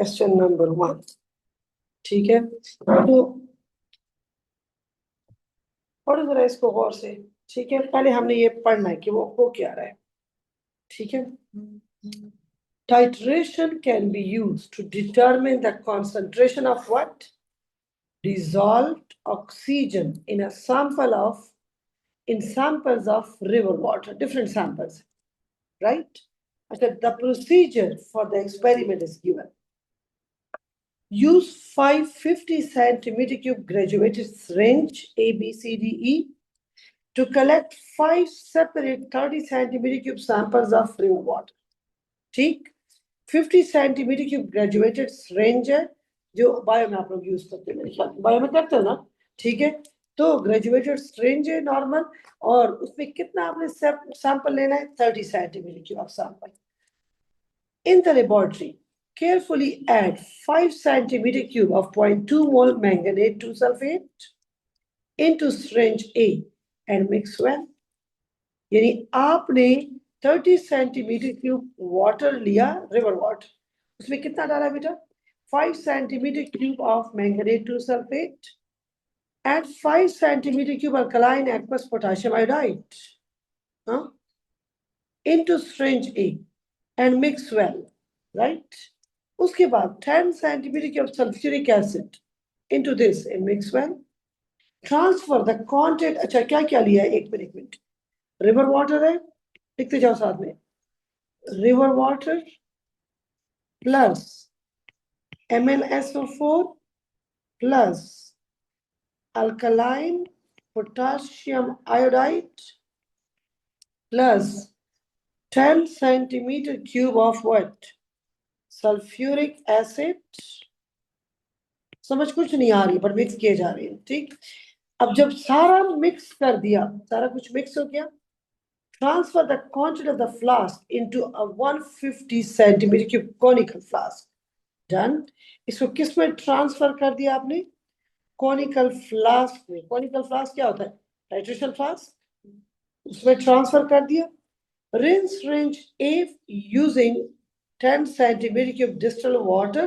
Question number 1। ठीक है, तो पढ़ो जरा इसको गौर से। ठीक है, पहले हमने ये पढ़ना है कि वो हो क्या रहा है। ठीक है, titration can be used to determine the concentration of what? Dissolved oxygen in a sample of, in samples of river water, different samples, right? Okay, the procedure for the experiment is given. Use 550 centimeter cube graduated syringe A, B, C, D, E to collect 5 separate 30 centimeter cube samples of river water. ठीक, 50 centimetre cube graduated syringe है जो bio में आप लोग use करते हैं, मेरे ख्याल बायो में करते हो ना। ठीक है, तो ग्रेजुएटेड सिरिंज है नॉर्मल, और उसमें कितना आपने सैंपल लेना है? 30 centimetre cube of sample. In the laboratory carefully add 5 centimeter cube of 0.2 mole manganate 2 sulfate into syringe A and mix well. यानी आपने 30 सेंटीमीटर क्यूब वाटर लिया, रिवर वाटर, उसमें कितना डाला बेटा? 5 centimetre cube of manganese 2 sulphate and 5 centimetre cube alkaline aqueous potassium iodide into syringe A and mix well, right? उसके बाद 10 centimetre cube sulphuric acid into this and mix well. Transfer the content, अच्छा क्या क्या लिया है, एक minute, river water है, लिखते जाओ साथ में, river water plus MnSO4 plus alkaline potassium iodide plus 10 centimeter cube of what? Sulfuric acid। समझ कुछ नहीं आ रही पर मिक्स किए जा रहे हैं। ठीक, अब जब सारा मिक्स कर दिया, सारा कुछ मिक्स हो गया, transfer the content of the flask into a 150 centimeter cube conical flask। Done. इसको किस में ट्रांसफर कर दिया आपने? कॉनिकल फ्लास्क में। कॉनिकल फ्लास्क क्या होता है? टाइट्रेशन फ्लास्क, उसमें ट्रांसफर कर दिया। Rinse range A using 10 centimeter cube distilled water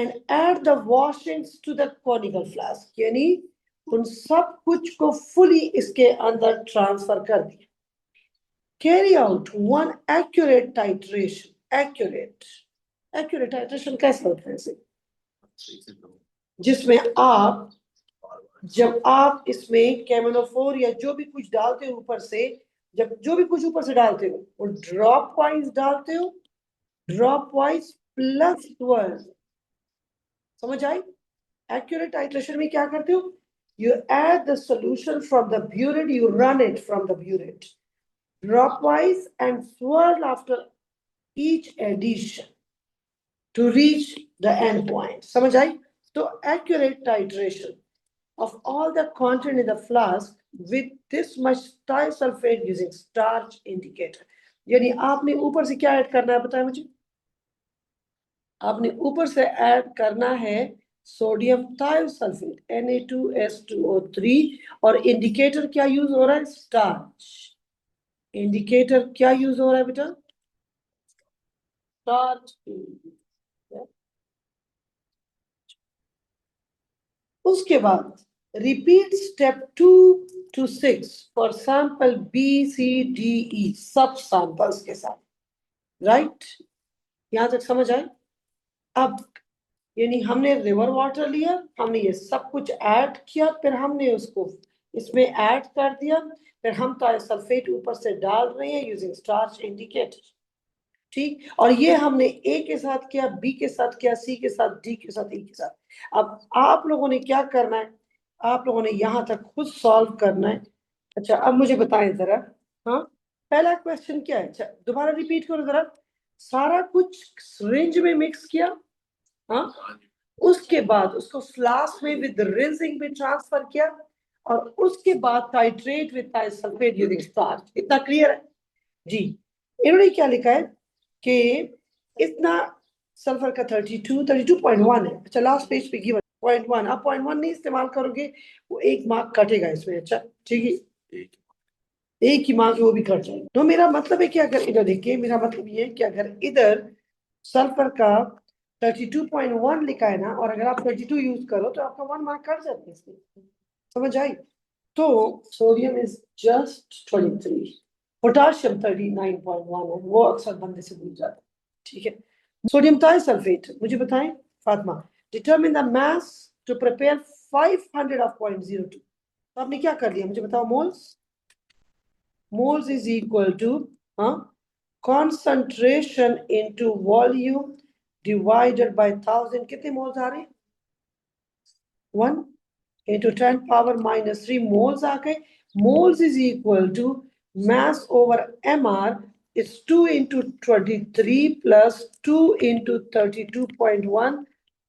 and add the washings to the conical flask। यानी उन सब कुछ को फुली इसके अंदर ट्रांसफर कर दिया। Carry out one accurate titration. Accurate titration कैसे होता है इसे? जिसमें आप, जब आप इसमें कैमनोफोर या जो भी कुछ डालते हो ऊपर से, जब जो भी कुछ ऊपर से डालते हो वो ड्रॉप वाइज डालते हो, ड्रॉप वाइज प्लस स्वर। समझ आई? एक्यूरेट टाइट्रेशन में क्या करते हो? You add the solution from the burette, you run it from the burette, dropwise and swirl after each addition to reach the end point। समझ आई? तो accurate titration of all the content in the flask with this much thiosulfate using starch indicator। यानी आपने ऊपर से क्या add करना है बताएं मुझे? आपने ऊपर से ऐड करना है सोडियम थायोसल्फेट Na2S2O3, और इंडिकेटर क्या यूज हो रहा है? स्टार्च। इंडिकेटर क्या यूज हो रहा है बेटा? स्टार्च। उसके बाद repeat step 2 to 6 for sample BCDE सब सैंपल्स के साथ, राइट? यहां तक समझ आए? अब यानी हमने रिवर वाटर लिया, हमने ये सब कुछ ऐड किया, फिर हमने उसको इसमें ऐड कर दिया, फिर हम थायोसल्फेट ऊपर से डाल रहे हैं यूजिंग स्टार्च इंडिकेटर। ठीक, और ये हमने ए के साथ किया, बी के साथ किया, सी के साथ, डी के साथ, ई के साथ। अब आप लोगों ने क्या करना है? आप लोगों ने यहां तक खुद सॉल्व करना है। अच्छा, अब मुझे बताएं जरा, हाँ पहला क्वेश्चन क्या है? अच्छा दोबारा रिपीट करो जरा। सारा कुछ सिरिंज में मिक्स किया, हाँ, उसके बाद उसको फ्लास्क में विद रिंसिंग में ट्रांसफर किया, और उसके बाद titrate with thiosulphate using starch. इतना क्लियर है जी? इन्होंने क्या लिखा है कि इतना सल्फर का 32.1 है। अच्छा लास्ट पेज पे गिवन 0.1, आप 0.1 नहीं इस्तेमाल करोगे वो एक मार्क कटेगा इसमें। अच्छा ठीक है, एक ही मार्क वो भी कट जाएगा। तो मेरा मतलब है कि अगर इधर देखिए, मेरा मतलब ये है कि अगर इधर सल्फर का 32.1 लिखा है ना, और अगर आप 32 यूज करो तो आपका 1 मार्क कट जाता है इसमें, समझ आई? तो सोडियम इज जस्ट 23, पोटाशियम 39.1 है, वो अक्सर बंदे से भूल जाता है, ठीक है। सोडियम थाइसल्फेट, मुझे बताएं Fatima, determine the mass to prepare 500 of 0.02, तो आपने क्या कर लिया मुझे बताओ? moles is equal to concentration into volume divided by 1000, कितने moles आ रहे हैं? 1 into 10 power minus 3 moles आ गए। moles is equal to mass over mr is 2 into 23 plus 2 into 32.1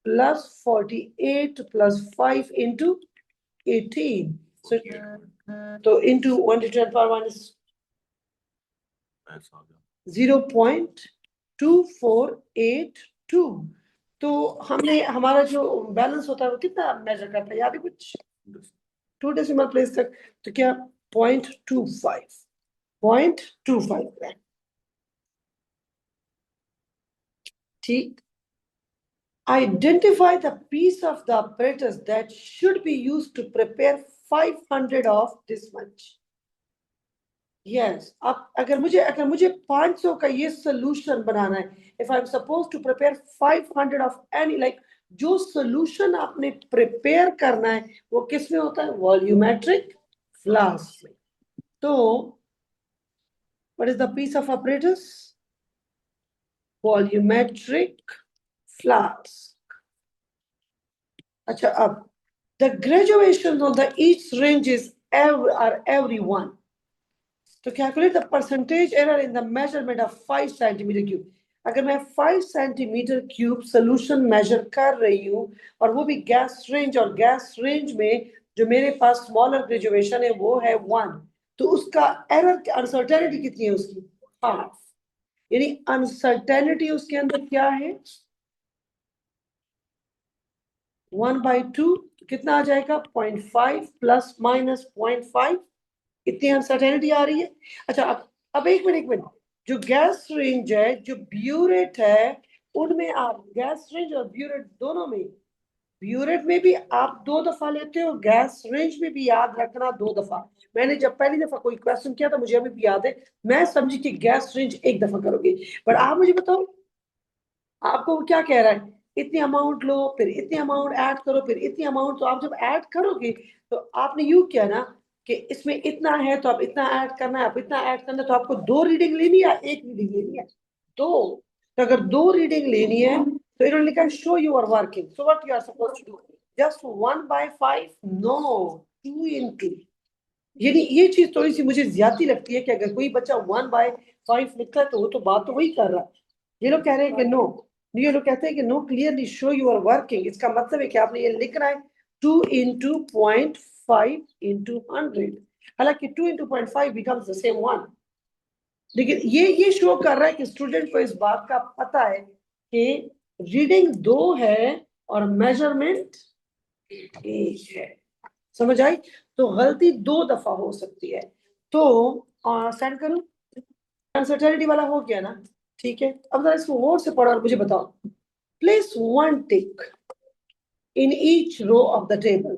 plus 48 plus 5 into 18, so into 1 to 10 power minus 0.2482, तो हमने हमारा जो balance होता है वो कितना मेजर करता है, याद है कुछ? 2 डेसिमल प्लेस तक, तो क्या 0.25 ग्राम, ठीक। Identify the piece of the apparatus that should be used to prepare 500 of this much. Yes, अब अगर मुझे 500 का ये सोल्यूशन बनाना है, if I'm supposed to prepare 500 of any, like जो सोल्यूशन आपने प्रिपेयर करना है वो किस में होता है? वॉल्यूमेट्रिक फ्लास्क में। तो what is the piece of apparatus? Volumetric flask. अच्छा, अब the graduations on the each range is every one. तो calculate the percentage error in the measurement of 5 centimeter cube. अगर मैं 5 सेंटीमीटर क्यूब सोल्यूशन मेजर कर रही हूँ और वो भी गैस रेंज, और गैस रेंज में जो मेरे पास स्मॉलर ग्रेजुएशन है वो है 1, तो उसका एरर अनसर्टेनिटी कितनी है उसकी? हाफ, यानी अनसर्टेनिटी उसके अंदर क्या है? 1/2, कितना आ जाएगा? 0.5 प्लस माइनस 0.5, इतनी अनसर्टेनिटी आ रही है। अच्छा, अब एक मिनट, जो गैस रेंज है, जो ब्यूरेट है, उनमें आप गैस रेंज और ब्यूरेट दोनों में, ब्यूरेट में भी आप 2 दफा लेते हो, गैस रेंज में भी याद रखना 2 दफा। मैंने जब पहली दफा कोई क्वेश्चन किया था, मुझे अभी भी याद है, मैं समझी कि गैस रेंज 1 दफा करोगे, बट आप मुझे बताओ आपको क्या कह रहा है? इतनी अमाउंट लो, फिर इतनी अमाउंट ऐड करो, फिर इतनी अमाउंट, तो आप जब ऐड करोगे तो आपने यू किया ना कि इसमें इतना है तो आप इतना ऐड करना है, आप इतना ऐड करना है, तो आपको 2 रीडिंग लेनी है, 1 रीडिंग लेनी है? तो अगर 2 रीडिंग लेनी है तो इन्होंने लिखा show your working, so what you are supposed to do, just 1/5? No, 2 into, यानी ये चीज थोड़ी सी मुझे ज्यादा लगती है कि अगर कोई बच्चा 1/5 लिखता है तो वो तो बात तो वही कर रहा है। ये लोग कह रहे हैं कि नो, ये लोग कहते हैं कि no, clearly show your working, इसका मतलब है कि आपने ये लिखना है 2 into 0.5 into 100, हालांकि 2 into 0.5 becomes the same one, लेकिन ये शो कर रहा है कि स्टूडेंट को इस बात का पता है कि रीडिंग 2 है और मेजरमेंट 1 है, समझ आई? तो गलती 2 दफा हो सकती है, तो सेंड करूं? अनसर्टेनिटी वाला हो गया ना, ठीक है। अब जरा इसको और से पढ़ो और मुझे बताओ, place 1 tick in each row of the table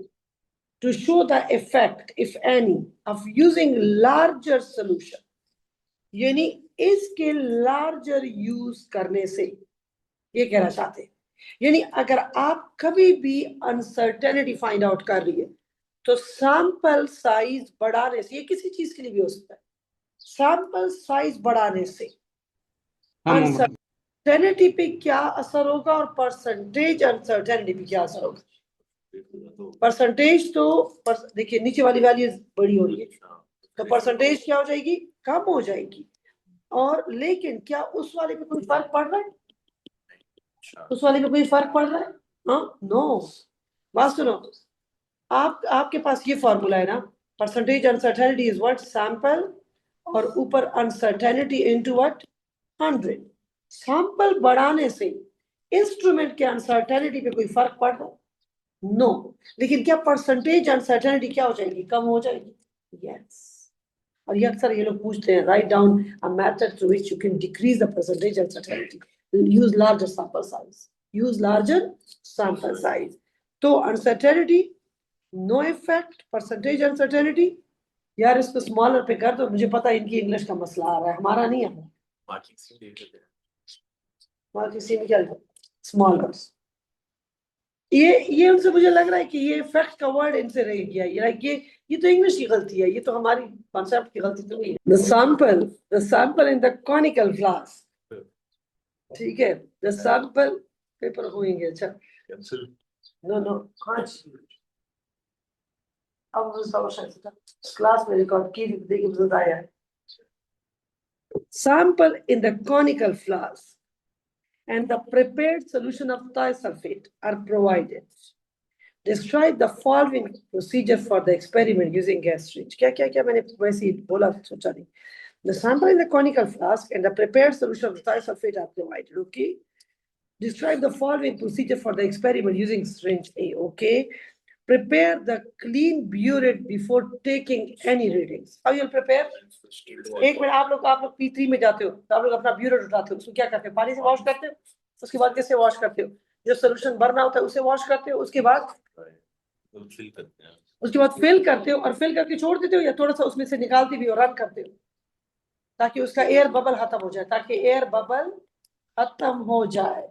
to show the effect, if any, of using larger solution, यानी इसके लार्जर यूज करने से, ये कहना चाहते हैं, यानी अगर आप कभी भी अनसर्टेनिटी फाइंड आउट कर रही है तो सैंपल साइज बढ़ाने से, ये किसी चीज के लिए भी हो सकता है, सैंपल साइज बढ़ाने से अनसर्टेनिटी पे क्या असर होगा और परसेंटेज अनसर्टेनिटी पे क्या असर होगा? परसेंटेज तो देखिए नीचे वाली वैल्यू बड़ी हो रही है, तो परसेंटेज क्या हो जाएगी? कम हो जाएगी। और लेकिन क्या उस वाले पे कोई फर्क पड़ रहा है? उस वाले पे कोई फर्क पड़ रहा है? हाँ, नो। बात सुनो, आपके पास ये फॉर्मूला है ना, percentage uncertainty is what? Sample और ऊपर अनसर्टेनिटी इनटू व्हाट? 100। सैंपल बढ़ाने से इंस्ट्रूमेंट के अनसर्टेनिटी पे कोई फर्क पड़ रहा है? नो। लेकिन क्या परसेंटेज अनसर्टेनिटी क्या हो जाएगी? कम हो जाएगी? यस। और ये अक्सर ये लोग पूछते हैं, write down a method through which you can decrease the percentage uncertainty, use larger sample size. use larger sample size. तो uncertainty, no effect, percentage uncertainty, यार इसको स्मॉलर पे कर दो, मुझे पता है इनकी इंग्लिश का मसला आ रहा है, हमारा नहीं है। मार्किंग सी में क्या स्मॉलर, ये उनसे मुझे लग रहा है कि ये इफेक्ट का वर्ड इनसे रह गया, ये तो इंग्लिश की गलती है, ये तो हमारी कॉन्सेप्ट की गलती तो नहीं है। The sample in the conical flask, ठीक है, द सैंपल पेपर होंगे, अच्छा नो कांच, अब क्लास में रिकॉर्ड की देखिए बताया है। Sample in the conical flask and the prepared solution of thiosulfate are provided. Describe the following procedure for the experiment using gas syringe. क्या मैंने वैसे ही बोला, सोचा नहीं। The sample in the conical flask and the prepared solution of thiosulfate are provided. Okay. Describe the following procedure for the experiment using syringe A. Okay. Prepare the clean burette before taking any readings. How you'll prepare? एक minute, आप लोग P3 में जाते हो तो आप लोग अपना burette उठाते हो, उसको क्या करते हो, पानी से वॉश करते हो, उसके बाद कैसे वॉश करते हो, जो सोल्यूशन भरना होता है उसे वॉश करते हो, उसके बाद फिल करते हो, और फिल करके छोड़ देते हो, या थोड़ा सा उसमें से निकालते भी और रन करते हो ताकि उसका एयर बबल खत्म हो जाए, ताकि एयर बबल खत्म हो जाए।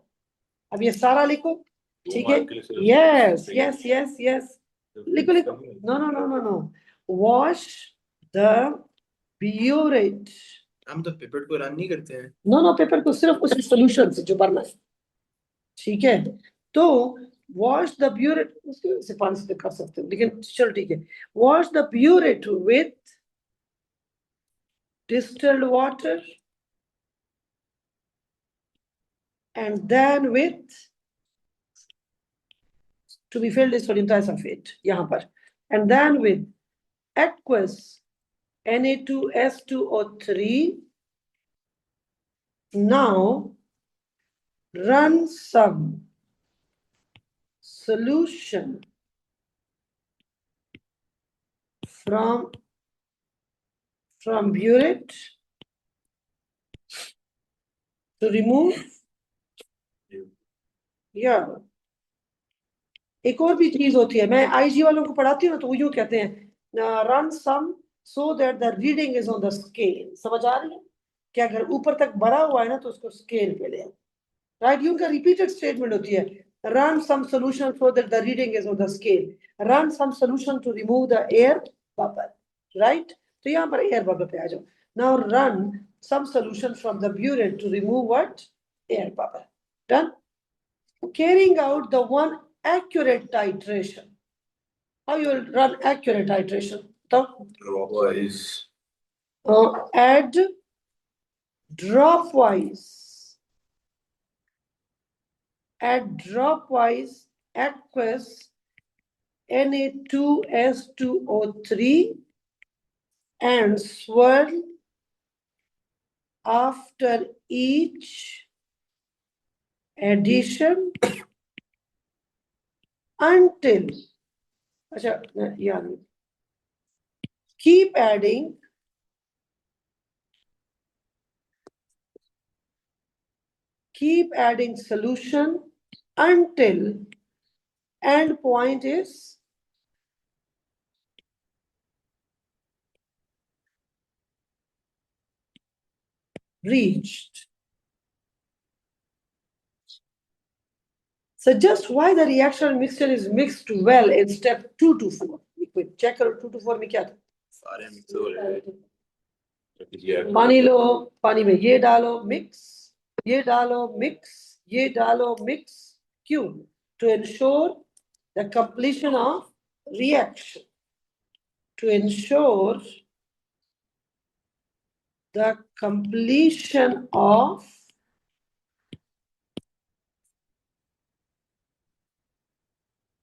अब ये सारा लिखो, ठीक है, यस यस यस यस, लिखो, नो, वॉश द ब्यूरेट, हम तो पेपर को रन नहीं करते हैं। नो, पेपर को सिर्फ उस सॉल्यूशन से जो भरना है, ठीक है, तो वॉश द ब्यूरेट, उसके से पानी से कर सकते हो, लेकिन चलो ठीक है, wash the burette with distilled water and then with to be filled is sodium thiosulfate यहाँ पर, and then with aqueous Na2S2O3. Now run some solution from burette to remove, yeah, एक और भी चीज होती है, मैं आईजी वालों को पढ़ाती हूँ ना, तो वो यूं कहते हैं run some so that the reading is on the scale. समझ आ रही है कि अगर ऊपर तक भरा हुआ है ना तो उसको स्केल पे ले, राइट, यूं का रिपीटेड स्टेटमेंट होती है, run some solution so that the reading is on the scale, run some solution to remove the air bubble, right, तो यहाँ पर एयर बबल पे आ जाओ। Now run some solution from the burette to remove what? Air bubble. Done. Carrying out the one accurate titration. How you will run accurate titration? Dropwise. Add dropwise. Add dropwise aqueous Na2S2O3 and swirl after each addition until, keep adding solution until end point is reached. Suggest why the reaction mixture is mixed well in step 2 to 4. Check करो 2 to 4 में क्या था, सारे mix हो रहे हैं, पानी लो, पानी में ये डालो मिक्स, ये डालो मिक्स, ये डालो मिक्स, क्यों? To ensure the completion of reaction, to ensure the completion of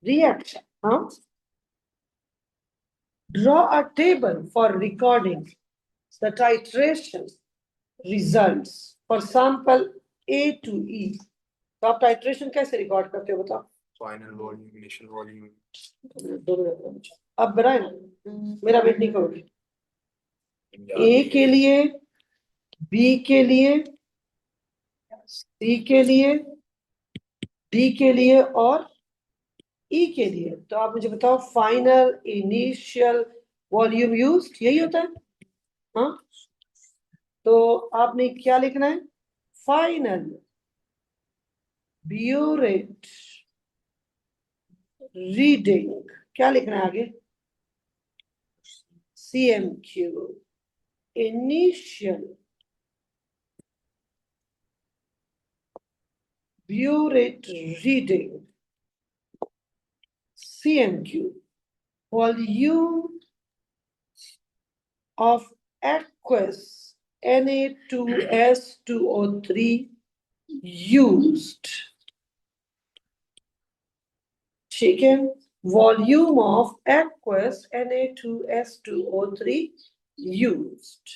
reaction. Draw a table for recording the titration results for sample A to E. तो आप titration कैसे रिकॉर्ड करते हो बताओ? Final volume, initial volume. अब बनाए ना, मेरा वेट नहीं करोगे, ए के लिए, बी के लिए, सी के लिए, डी के लिए और ई के लिए। तो आप मुझे बताओ फाइनल इनिशियल वॉल्यूम यूज्ड, यही होता है। हाँ, तो आपने क्या लिखना है, फाइनल ब्यूरेट रीडिंग, क्या लिखना है आगे, CMQ initial burette reading, CMQ volume of aqueous Na2S2O3 used, ठीक है, volume of aqueous Na2S2O3 used।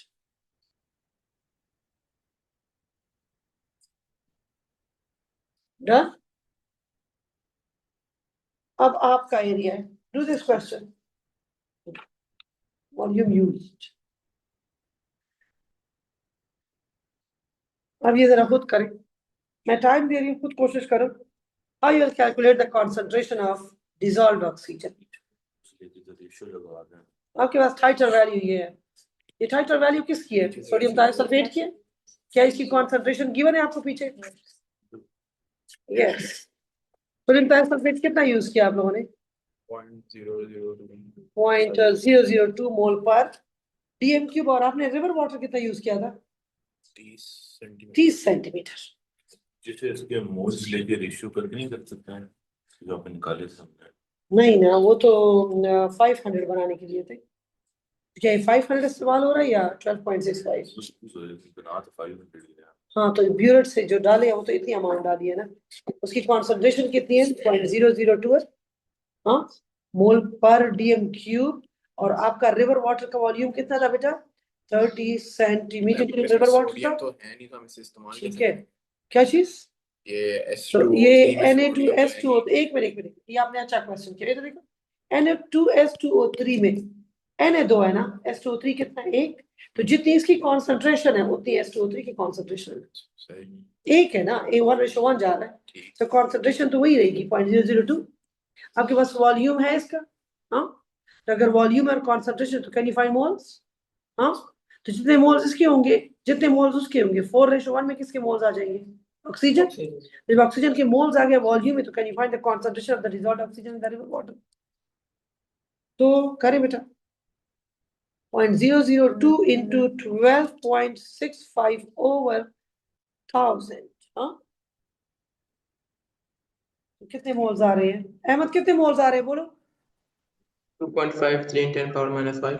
Done. अब आपका एरिया है, do this question, volume used. अब ये जरा खुद करें, मैं टाइम दे रही हूँ, खुद कोशिश करो। How you will calculate the concentration of dissolved oxygen. आपके पास टाइटर वैल्यू ये है, ये टाइटर वैल्यू किसकी है, सोडियम थायोसल्फेट की है। क्या इसकी कंसंट्रेशन गिवन है आपको पीछे, यस। सोडियम थायोसल्फेट कितना यूज किया आप लोगों ने, 0.002 मोल पर डीएम क्यूब, और आपने रिवर वाटर कितना यूज किया था, 30 सेंटीमीटर। जैसे इसके मोल्स लेके रेशियो करके नहीं कर सकते हैं जो अपन निकाले हमने। नहीं ना, वो तो 500 बनाने के लिए थे। क्या ये 500 इस्तेमाल हो रहा है या 12.65? बना तो 500 ही है। हाँ, तो ब्यूरेट से जो डाले वो तो इतनी अमाउंट डाली है ना, उसकी कॉन्सेंट्रेशन कितनी है, 0.002 है, हाँ, मोल पर डीएम क्यूब। और आपका रिवर वाटर का वॉल्यूम कितना था बेटा, 30 सेंटीमीटर रिवर वाटर था, तो है नहीं, तो हम इसे इस्तेमाल ठीक है। क्या चीज, ये तो ये Na2S2O, एक मिनट, ये आपने अच्छा क्वेश्चन किया। देखो Na2S2O3 में Na2 है ना, S2O3 कितना है, एक, तो जितनी इसकी कॉन्सेंट्रेशन है उतनी S2O3 की कॉन्सेंट्रेशन है, एक है ना, A1:1 जा रहा है, तो कॉन्सेंट्रेशन तो वही रहेगी 0.002। आपके पास वॉल्यूम है इसका, हाँ, तो अगर वॉल्यूम और कॉन्सेंट्रेशन तो कैन यू फाइंड मोल्स, हाँ, तो जितने मोल्स इसके होंगे जितने मोल्स उसके होंगे, 4:1 में किसके मोल्स आ जाएंगे, ऑक्सीजन। जब ऑक्सीजन के मोल्स आ गए वॉल्यूम में, तो can you find the concentration of the dissolved oxygen in the river water. तो करें बेटा, 0.002 into 12.65 over 1000, हाँ, तो कितने मोल्स आ रहे हैं अहमद, कितने मोल्स आ रहे हैं बोलो, 2.53 10 power minus 5.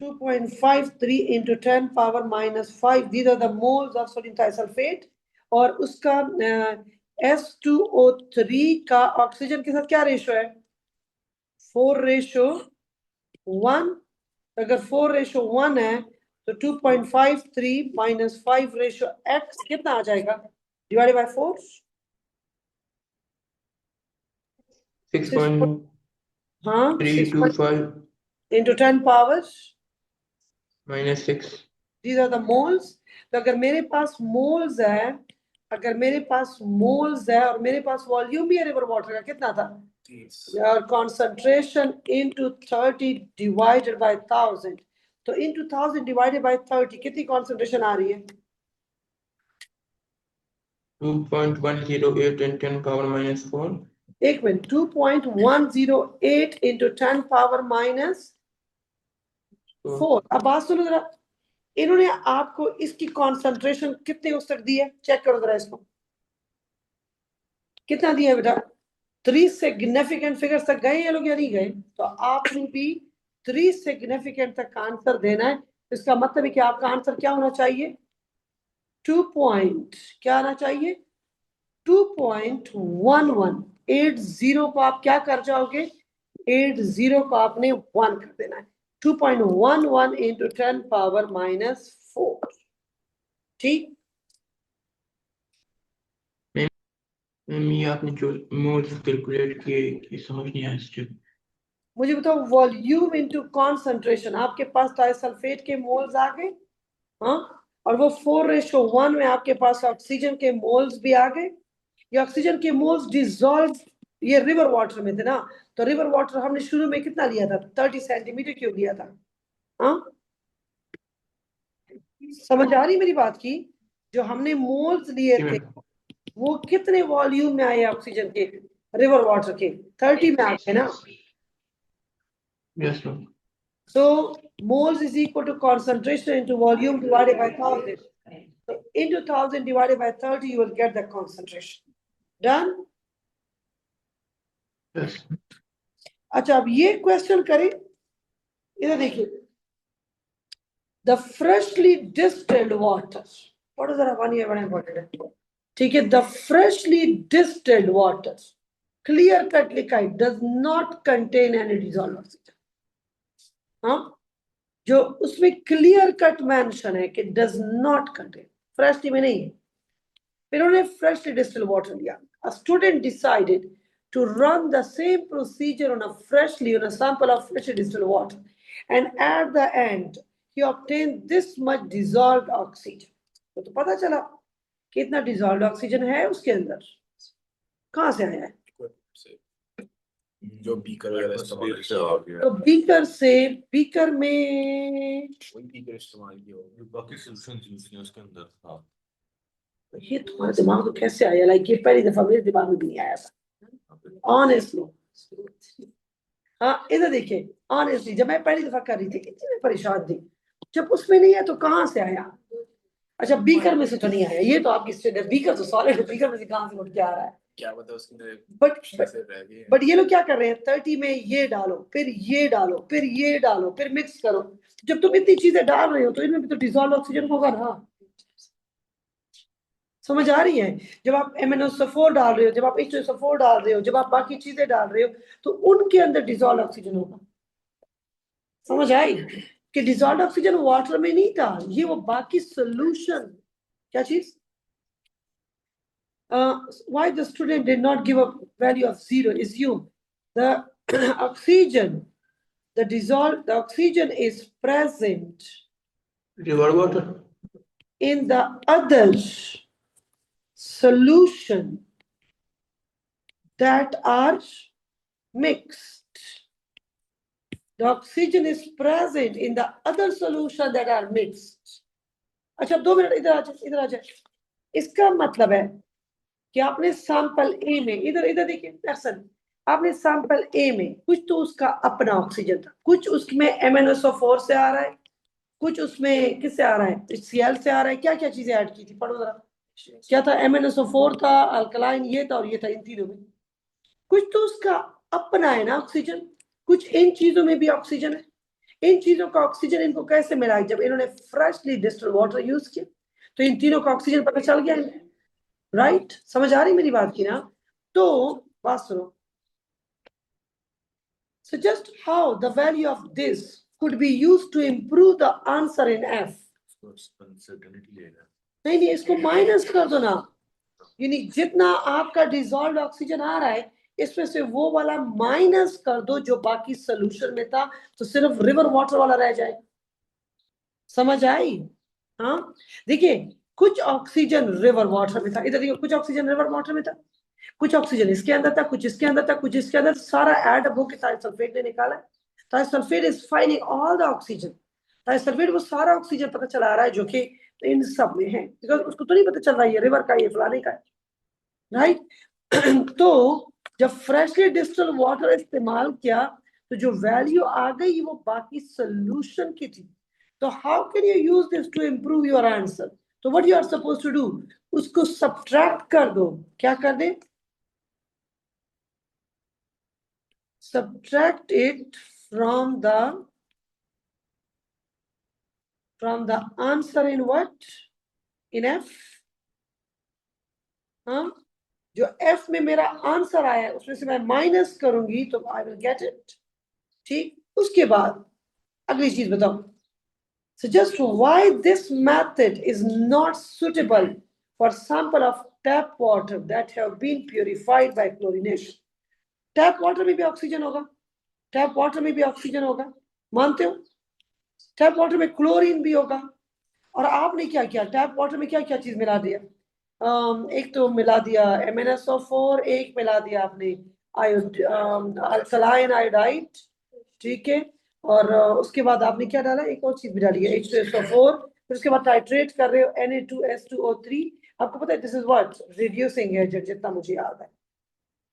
2.53 into 10 power minus 5, these are the moles of sodium thiosulfate। और उसका S2O3 का ऑक्सीजन के साथ क्या रेशो है, 4:1। अगर 4:1 है तो 2.53 minus 5:x कितना आ जाएगा, डिवाइडेड बाय 4, 6.325 हाँ, 6 into 10 powers minus 6. these are the moles। तो अगर मेरे पास मोल्स है, अगर मेरे पास मोल्स है और मेरे पास वॉल्यूम भी है रिवर वाटर का, कितना था, और concentration into 30 divided by 1000, तो into 1000 divided by 30 कितनी concentration आ रही है, 2.108 and 10 power minus 4. एक मिनट, 2.108 into 10 power minus 4। अब बात सुनो जरा, इन्होंने आपको इसकी कॉन्सेंट्रेशन कितने उस तक दी है, चेक करो जरा इसको, कितना दिया है बेटा, 3 सिग्निफिकेंट फिगर्स तक गए ये लोग या नहीं गए, तो आपने भी 3 सिग्निफिकेंट तक आंसर देना है। इसका मतलब है कि आपका आंसर क्या होना चाहिए, 2 पॉइंट क्या आना चाहिए, 2.1180 को आप क्या कर जाओगे, 80 को आपने 1 कर देना है, 2.11 into 10 power minus 4, ठीक। ये आपने जो मोल्स कैलकुलेट किए ये समझ नहीं आया इससे। मुझे बताओ वॉल्यूम इनटू कॉन्सेंट्रेशन, आपके पास थायोसल्फेट के मोल्स आ गए, हाँ, और वो 4:1 में आपके पास ऑक्सीजन के मोल्स भी आ गए, ये ऑक्सीजन के मोल्स डिसॉल्व ये रिवर वाटर में थे ना, तो रिवर वाटर हमने शुरू में कितना लिया था, 30 सेंटीमीटर क्यूब लिया था। हाँ, समझ आ रही मेरी बात की? जो हमने मोल्स लिए थे वो कितने वॉल्यूम में आए ऑक्सीजन के, रिवर वाटर के 30 में आ गए ना। Yes, ma'am. So moles is equal to concentration into volume divided by 1000. So into 1000 divided by 30, you will get the concentration. Done? Yes. अच्छा, अब ये क्वेश्चन करें, इधर देखिए, the freshly distilled water, what is that? 1 year बड़ा important है, ठीक है? The freshly distilled water, clear cut लिखा है, does not contain any dissolved oxygen. हाँ, जो उसमें क्लियर कट मेंशन है कि डज नॉट कंटेन, फ्रेशली में नहीं है। फिर उन्होंने फ्रेशली डिस्टिल्ड वाटर लिया। A student decided to run the same procedure on a sample of freshly distilled water, and at the end he obtained this much dissolved oxygen. तो पता चला कितना डिसॉल्व्ड ऑक्सीजन है उसके अंदर, कहाँ से आया है? जो बीकर वगैरह इस्तेमाल एटमॉस्फेयर से आ गया। तो बीकर से, बीकर में वही बीकर इस्तेमाल किया होगा। जो बाकी सॉल्यूशंस यूज किए उसके अंदर था। ये तुम्हारा दिमाग तो कैसे आया? लाइक ये पहली दफा मेरे दिमाग में भी नहीं आया था ऑनेस्टली। हाँ, इधर देखिए, ऑनेस्टली जब मैं पहली दफा कर रही थी कितनी मैं परेशान थी, जब उसमें नहीं है तो कहाँ से आया? अच्छा, बीकर में से तो नहीं आया, ये तो आपकी स्टैंडर्ड, बीकर तो सॉलिड है, बीकर में से कहाँ से उठ के आ रहा है? क्या पता उसके अंदर बट बट ये लोग क्या कर रहे हैं, 30 में ये डालो, फिर ये डालो, फिर ये डालो, फिर मिक्स करो। जब तुम इतनी चीजें डाल रहे हो तो इनमें भी तो डिसॉल्व ऑक्सीजन होगा ना। समझ आ रही है? जब आप MnO4 डाल रहे हो, जब आप H2SO4 डाल रहे हो, जब आप बाकी चीजें डाल रहे हो, तो उनके अंदर डिसॉल्व ऑक्सीजन होगा। समझ आई कि डिसॉल्व ऑक्सीजन वाटर में नहीं था, ये वो बाकी सोल्यूशन। क्या चीज? why the student did not give a value of 0? Assume the oxygen, the oxygen is present River water. in the other solution that are mixed. The oxygen is present in the other solution that are mixed. अच्छा, 2 minute इधर आ जाए, इधर आ जाए। इसका मतलब है कि आपने सैंपल ए में, इधर इधर देखिए एक्शन, आपने सैंपल ए में कुछ तो उसका अपना ऑक्सीजन था, कुछ उसमें MnSO4 से आ रहा है, कुछ उसमें किससे आ रहा है, Cl से आ रहा है। क्या क्या चीजें ऐड की थी, पढ़ो जरा। क्या था? MnSO4 था, अल्कलाइन ये था, और ये था। इन तीनों में कुछ तो उसका अपना है ना ऑक्सीजन, कुछ इन चीजों में भी ऑक्सीजन है। इन चीजों का ऑक्सीजन इनको कैसे मिला? जब इन्होंने फ्रेशली डिस्टिल्ड वाटर यूज किया तो इन तीनों का ऑक्सीजन पता चल गया, राइट? समझ आ रही मेरी बात की ना? तो बात सुनो, so just how the value of this could be used to improve the answer in F. नहीं नहीं, इसको माइनस कर दो ना, यानी जितना आपका डिसॉल्व्ड ऑक्सीजन आ रहा है इसमें से वो वाला माइनस कर दो जो बाकी सोल्यूशन में था, तो सिर्फ रिवर वाटर वाला रह जाए। समझ आई? हाँ, देखिए, कुछ ऑक्सीजन रिवर वाटर में था, इधर देखिए, कुछ ऑक्सीजन रिवर वाटर में था, कुछ ऑक्सीजन इसके अंदर था, कुछ इसके अंदर था, कुछ इसके अंदर, सारा ऐड अप होकर थायोसल्फेट ने निकाला। Thiosulphate is finding all the oxygen. Thiosulphate वो सारा ऑक्सीजन पता चला आ रहा है जो कि इन सब में है, बिकॉज उसको तो नहीं पता चल रहा है ये रिवर का, ये फलाने का है, राइट? तो जब फ्रेशली डिस्टिल्ड वाटर इस्तेमाल किया तो जो वैल्यू आ गई वो बाकी सोल्यूशन की थी। तो how can you use this to improve your answer? तो what you are suppose to do, उसको सब्ट्रैक्ट कर दो। क्या कर दे? subtract it from the answer in what? In F. हाँ, जो F में मेरा आंसर आया है उसमें से मैं माइनस करूंगी तो I will get it. ठीक, उसके बाद अगली चीज बताओ, suggest why this method is not suitable for sample of tap water that have been purified by chlorination. Tap water में भी ऑक्सीजन होगा, टैप वाटर में भी ऑक्सीजन होगा, मानते हो? टैप वाटर में क्लोरीन भी होगा। और आपने क्या किया, टैप वाटर में क्या क्या चीज मिला दिया? एक तो मिला दिया MnSO4, एक मिला दिया आपने अल्कलाइन आयोडाइड, ठीक है। और उसके बाद आपने क्या डाला, एक और चीज भी डाली है H2SO4, फिर उसके बाद टाइट्रेट कर रहे हो Na2S2O3। आपको पता है this is what reducing agent, जितना मुझे याद है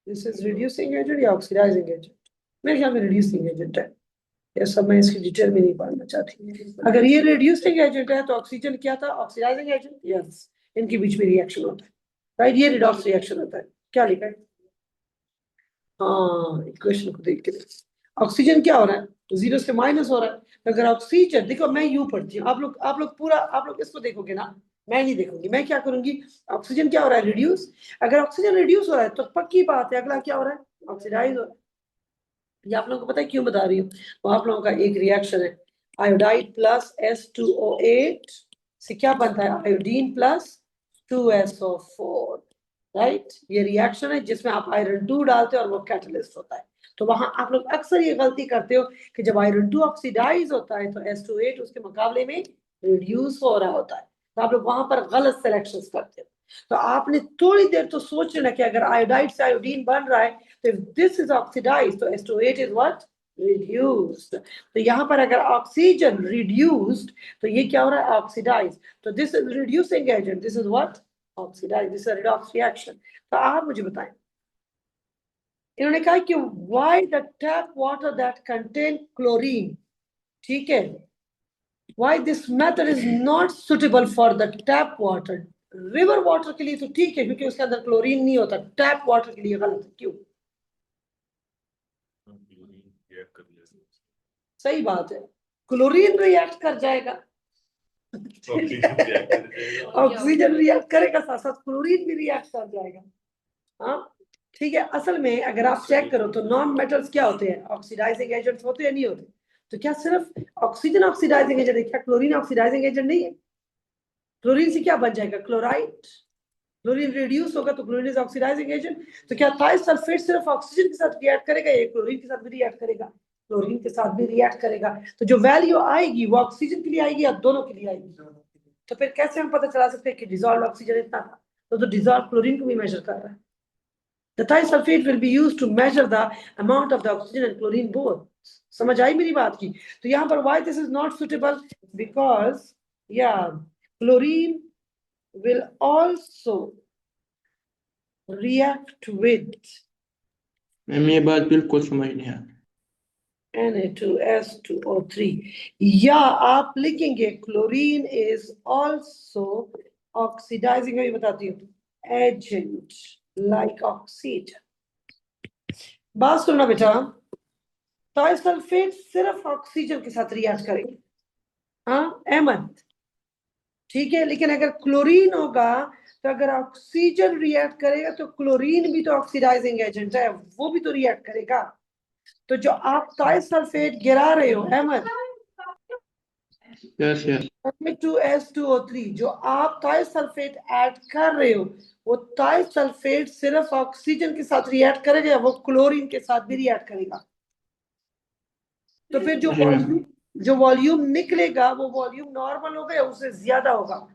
दिस इज रिड्यूसिंग एजेंट या ऑक्सीडाइजिंग एजेंट, मेरे ख्याल में रिड्यूसिंग एजेंट है। ये सब मैं इसकी डिटेल में नहीं पढ़ना चाहती। अगर ये रिड्यूसिंग एजेंट है तो ऑक्सीजन क्या था, ऑक्सीडाइजिंग एजेंट, यस। इनके बीच में रिएक्शन होता है, राइट, ये रिडॉक्स रिएक्शन होता है। क्या लिखा है, हाँ इक्वेशन को देख के ऑक्सीजन क्या हो रहा है, जीरो से माइनस हो रहा है। अगर ऑक्सीजन, देखो मैं यू पढ़ती हूँ, आप लोग पूरा आप लोग इसको देखोगे ना, मैं नहीं देखूंगी। मैं क्या करूंगी, ऑक्सीजन क्या हो रहा है, रिड्यूस। अगर ऑक्सीजन रिड्यूस हो रहा है तो पक्की बात है अगला क्या हो रहा है, ऑक्सीडाइज हो रहा है। ये आप लोगों को पता है क्यों बता रही हूँ, वो आप लोगों का एक रिएक्शन है, आयोडाइड प्लस S2O8 से क्या बनता है, आयोडीन प्लस 2SO4, राइट। ये रिएक्शन है जिसमें आप आयरन 2 डालते हो और वो कैटलिस्ट होता है। तो वहां आप लोग अक्सर ये गलती करते हो कि जब आयरन 2 ऑक्सीडाइज होता है तो S2O8 उसके मुकाबले में रिड्यूस हो रहा होता है, तो आप लोग वहां पर गलत सिलेक्शन करते हो। तो आपने थोड़ी देर तो सोच लेना कि अगर आयोडाइड से आयोडीन बन रहा है, so if this is oxidized, so S2O8 is what? Reduced. तो यहाँ पर अगर ऑक्सीजन reduced, तो ये क्या हो रहा है, ऑक्सीडाइज। तो this is reducing agent, this is what? Oxidized, this is a redox reaction. तो आप मुझे बताएं, इन्होंने कहा कि why the tap water that contain chlorine, ठीक है, why this method is not suitable for the tap water. River water के लिए तो ठीक है क्योंकि उसके अंदर क्लोरीन नहीं होता, टैप वाटर के लिए गलत है, क्यों? सही बात है, क्लोरीन रिएक्ट कर जाएगा, ऑक्सीजन रिएक्ट करेगा, साथ साथ क्लोरीन भी रिएक्ट कर जाएगा। हाँ ठीक है, असल में अगर आप चेक करो तो नॉन मेटल्स क्या होते हैं, ऑक्सीडाइजिंग एजेंट्स होते हैं, नहीं होते? तो क्या सिर्फ ऑक्सीजन ऑक्सीडाइजिंग एजेंट है, क्या क्लोरीन ऑक्सीडाइजिंग एजेंट नहीं है? क्लोरीन से क्या बन जाएगा, क्लोराइड। क्लोरीन रिड्यूस होगा तो क्लोरीन इज ऑक्सीडाइजिंग एजेंट। तो क्या थायोसल्फेट सिर्फ ऑक्सीजन के साथ रिएक्ट करेगा या क्लोरीन के साथ भी रिएक्ट करेगा? क्लोरीन के साथ भी रिएक्ट करेगा। तो जो वैल्यू आएगी वो ऑक्सीजन के लिए आएगी या दोनों के लिए आएगी? तो फिर कैसे हम पता चला सकते हैं कि डिसॉल्व ऑक्सीजन इतना था? तो डिसॉल्व क्लोरीन को भी मेजर कर रहा है। The thiosulfate will be used to measure the amount of the oxygen and chlorine both. समझ आई मेरी बात की? तो यहाँ पर why this is not suitable, because yeah, chlorine will also react with ma'am ये बात बिल्कुल समझ नहीं आ रही। Na2S2O3, या आप लिखेंगे क्लोरीन इज ऑल्सो ऑक्सीडाइजिंग, मैं बताती हूँ, एजेंट लाइक ऑक्सीजन। बात सुनना बेटा, थायोसल्फेट सिर्फ ऑक्सीजन के साथ रिएक्ट करेंगे, हाँ अहमद, ठीक है। लेकिन अगर क्लोरीन होगा तो अगर ऑक्सीजन रिएक्ट करेगा तो क्लोरीन भी तो ऑक्सीडाइजिंग एजेंट है, वो भी तो रिएक्ट करेगा। तो जो आप थायोसल्फेट गिरा रहे हो अहमद, यस यस Na2S2O3, जो आप थायोसल्फेट ऐड कर रहे हो, वो थायोसल्फेट सिर्फ ऑक्सीजन के साथ रिएक्ट करेगा या वो क्लोरीन के साथ भी रिएक्ट करेगा? तो फिर जो वॉल्यूम निकलेगा वो वॉल्यूम नॉर्मल होगा या उससे ज्यादा होगा?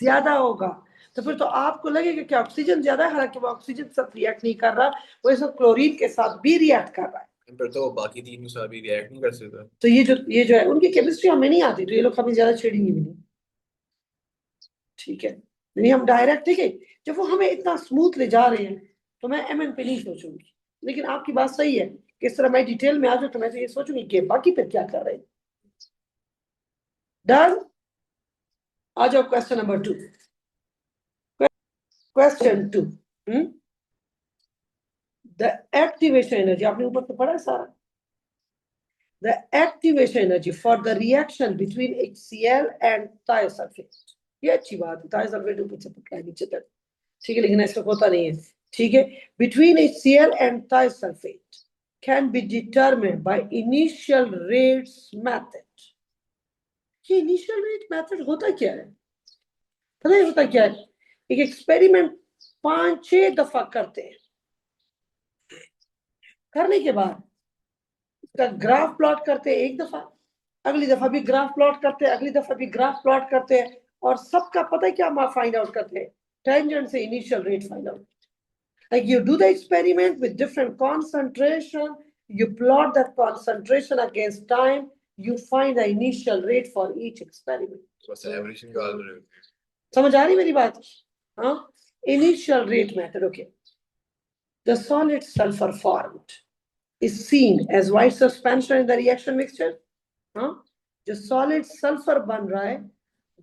ज्यादा होगा। तो फिर तो आपको लगेगा कि ऑक्सीजन ज्यादा है, हालांकि वो ऑक्सीजन के साथ रिएक्ट नहीं कर रहा, वो इस क्लोरीन के साथ भी रिएक्ट कर रहा है। फिर तो बाकी तीन के साथ भी रिएक्ट नहीं कर सकता। तो ये जो है उनकी केमिस्ट्री हमें नहीं आती, तो ये लोग हमें ज्यादा छेड़ेंगे भी नहीं, ठीक है। नहीं हम डायरेक्ट, ठीक है, जब वो हमें इतना स्मूथ ले जा रहे हैं तो मैं MN पे नहीं सोचूंगी। लेकिन आपकी बात सही है कि इस तरह मैं डिटेल में आ जाऊँ तो मैं तो ये सोचूंगी कि बाकी फिर क्या कर रहे हैं। डन, आ जाओ question number 2। Question 2, the activation energy, आपने ऊपर तो पढ़ा है सारा। The activation energy for the reaction between HCl and thiosulphate, ये अच्छी बात है, थायोसल्फेट ऊपर से पकड़ा नीचे तक, ठीक है, लेकिन ऐसा होता नहीं है, ठीक है। Between HCl and thiosulphate can be determined by initial rates method. ये इनिशियल रेट मेथड होता क्या है, पता है होता क्या है? एक एक्सपेरिमेंट 5-6 दफा करते हैं, करने के बाद उसका ग्राफ प्लॉट करते हैं एक दफा, अगली दफा भी ग्राफ प्लॉट करते हैं, अगली दफा भी ग्राफ प्लॉट करते हैं, और सबका पता है क्या फाइंड आउट करते हैं? tangent से initial rate find out. Like you do the experiment with different concentration, you plot that concentration against time, you find the initial rate for each experiment. बस एवरेज निकाल रहे हो समझ आ रही मेरी बात? हाँ, initial rate method. Okay, the solid sulfur formed is seen as white suspension in the reaction mixture. हाँ, जो solid sulfur बन रहा है,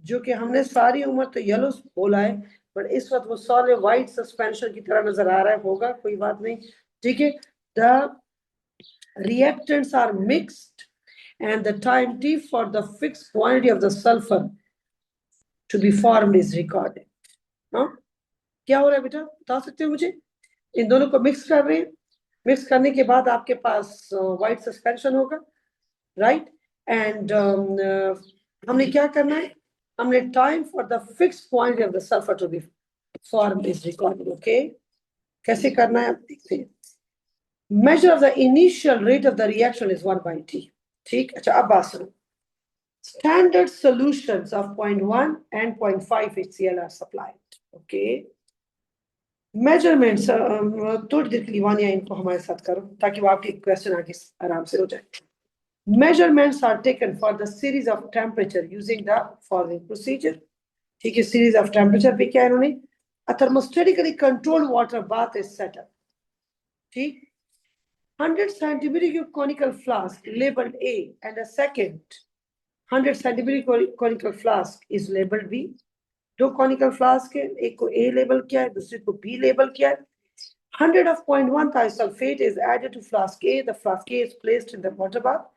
जो कि हमने सारी उम्र तो येलो बोला है, पर इस वक्त वो solid white suspension की तरह नजर आ रहा है, होगा कोई बात नहीं, ठीक है? The reactants are mixed and the time t for the fixed quantity of the sulfur to be formed is recorded. हाँ, क्या हो रहा है बेटा, बता सकते हो मुझे? इन दोनों को मिक्स कर रहे हैं, मिक्स करने के बाद आपके पास व्हाइट सस्पेंशन होगा, राइट? एंड हमने क्या करना है? हमने time for the fixed quantity of the sulphur to be formed is recorded. Okay, कैसे करना है आप देखते हैं. Measure of the initial rate of the reaction is 1/t. ठीक, अच्छा अब बात सुनो. Standard solutions of 0.1 and 0.5 HCl are supplied. Okay. Measurements, थोड़ी देर के लिए वानिया इनको हमारे साथ करो ताकि वो आपके क्वेश्चन आगे आराम से हो जाए. Measurements are taken for the series of temperature using the following procedure. ठीक है, series of temperature पे क्या है इन्होंने? A thermostatically controlled water bath is set up. ठीक, 100 centimeter cube conical flask labeled A and a second 100 centimeter conical flask is labeled B. दो conical flask है, एक को A label किया है, दूसरे को B label किया है. 100 of 0.1 thiosulfate is added to flask A. The flask A is placed in the water bath.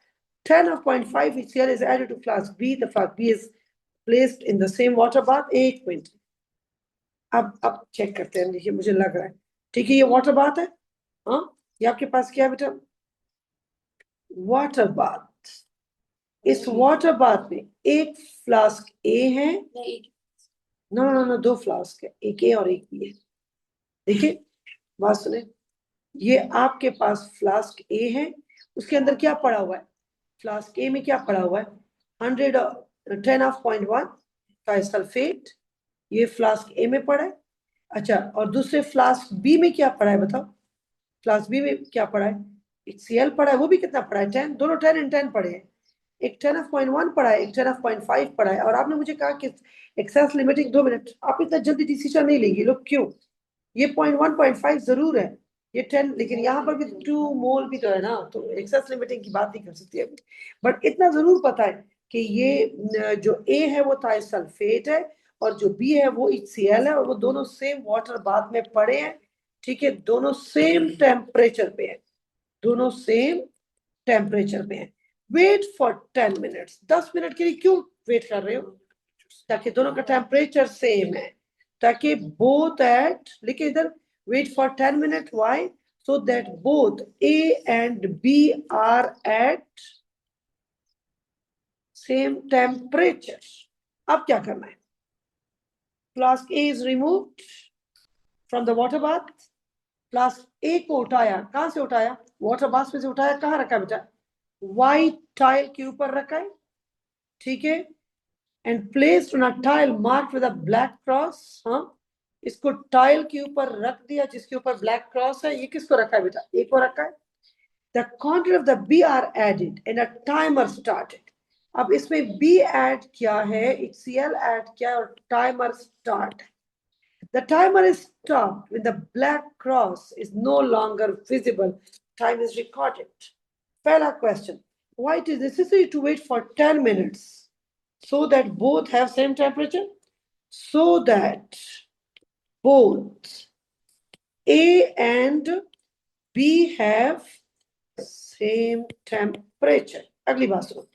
10 of 0.5 HCl is added to flask B. The flask B is placed in the same water bath. एक minute, अब check करते हैं. देखिए मुझे लग रहा है, ठीक है, ये वाटर बाथ है. हाँ, ये आपके पास क्या है बेटा? Water bath. इस वाटर बाथ में एक फ्लास्क ए है, नो दो फ्लास्क है, एक ए और एक बी है. देखिए बात सुने, ये आपके पास फ्लास्क ए है, उसके अंदर क्या पड़ा हुआ है? फ्लास्क ए में क्या पड़ा हुआ है? 10 of 0.1 थायोसल्फेट, ये फ्लास्क ए में पड़ा है. अच्छा, और दूसरे फ्लास्क बी में क्या पड़ा है बताओ? फ्लास्क बी में क्या पड़ा है? HCl पड़ा है, वो भी कितना पड़ा है? 10. दोनों 10 and 10 पड़े हैं. एक 10 of 0.1 पड़ा है, एक 10 of 0.5 पड़ा है. और आपने मुझे कहा कि एक्सेस लिमिटिंग 2 मिनट. आप इतना जल्दी डिसीजन नहीं लेंगे लोग, क्यों? ये 0.1 0.5 जरूर है, ये 10, लेकिन यहाँ पर भी 2 मोल भी तो है ना, तो एक्सेस लिमिटिंग की बात नहीं कर सकती है. बट इतना जरूर पता है कि ये जो ए है वो थायोसल्फेट है और जो बी है वो HCl है, और वो दोनों सेम वाटर बाथ में पड़े हैं. ठीक है, दोनों सेम टेम्परेचर पे है, दोनों सेम टेम्परेचर पे है. Wait for 10 minutes. 10 मिनट के लिए क्यों वेट कर रहे हो? ताकि दोनों का टेम्परेचर सेम है, ताकि बोथ एट, लिखे इधर, wait for 10 minute. Why? So that both A and B are at same temperature. अब क्या करना है? Flask A is removed from the water bath. Flask A को उठाया, कहां से उठाया? वाटर बाथ में से उठाया. कहां रखा बेटा? व्हाइट टाइल के ऊपर रखा है. ठीक है, and placed on a tile marked with a black cross. हाँ, इसको टाइल के ऊपर रख दिया जिसके ऊपर ब्लैक क्रॉस है. ये किसको रखा है बेटा? ए को रखा है. The quantity of the B are added and a timer started. अब इसमें बी ऐड किया है, HCl ऐड किया है और timer start. The timer is stopped when the black cross is no longer visible. Time is recorded. Pehla question. Why it is necessary to wait for 10 minutes so that both have same temperature? So that both A and B have same temperature. Agli baat suno.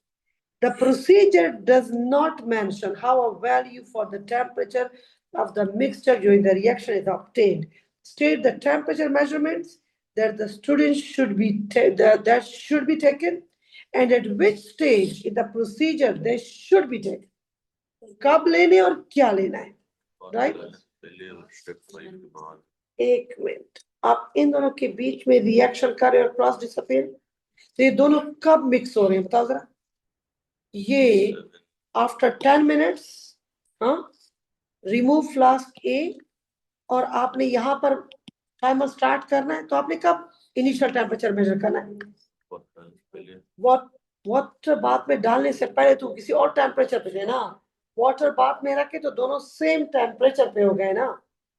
The procedure does not mention how a value for the temperature of the mixture during the reaction is obtained. State the temperature measurements that the students should be that should be taken and at which stage in the procedure they should be taken. कब लेने और क्या लेना है, right? पहले और step 5 के बाद. एक मिनट, आप इन दोनों के बीच में रिएक्शन कर रहे और क्रॉस डिसअपियर, तो ये दोनों कब मिक्स हो रहे हैं बताओ जरा? ये आफ्टर 10 minutes. हाँ, remove flask A और आपने यहाँ पर टाइमर स्टार्ट करना है, तो आपने कब इनिशियल टेम्परेचर मेजर करना है? पहले वाटर बाथ में डालने से पहले तो किसी और टेम्परेचर पे थे ना, वाटर बाथ में रखे तो दोनों सेम टेम्परेचर पे हो गए ना,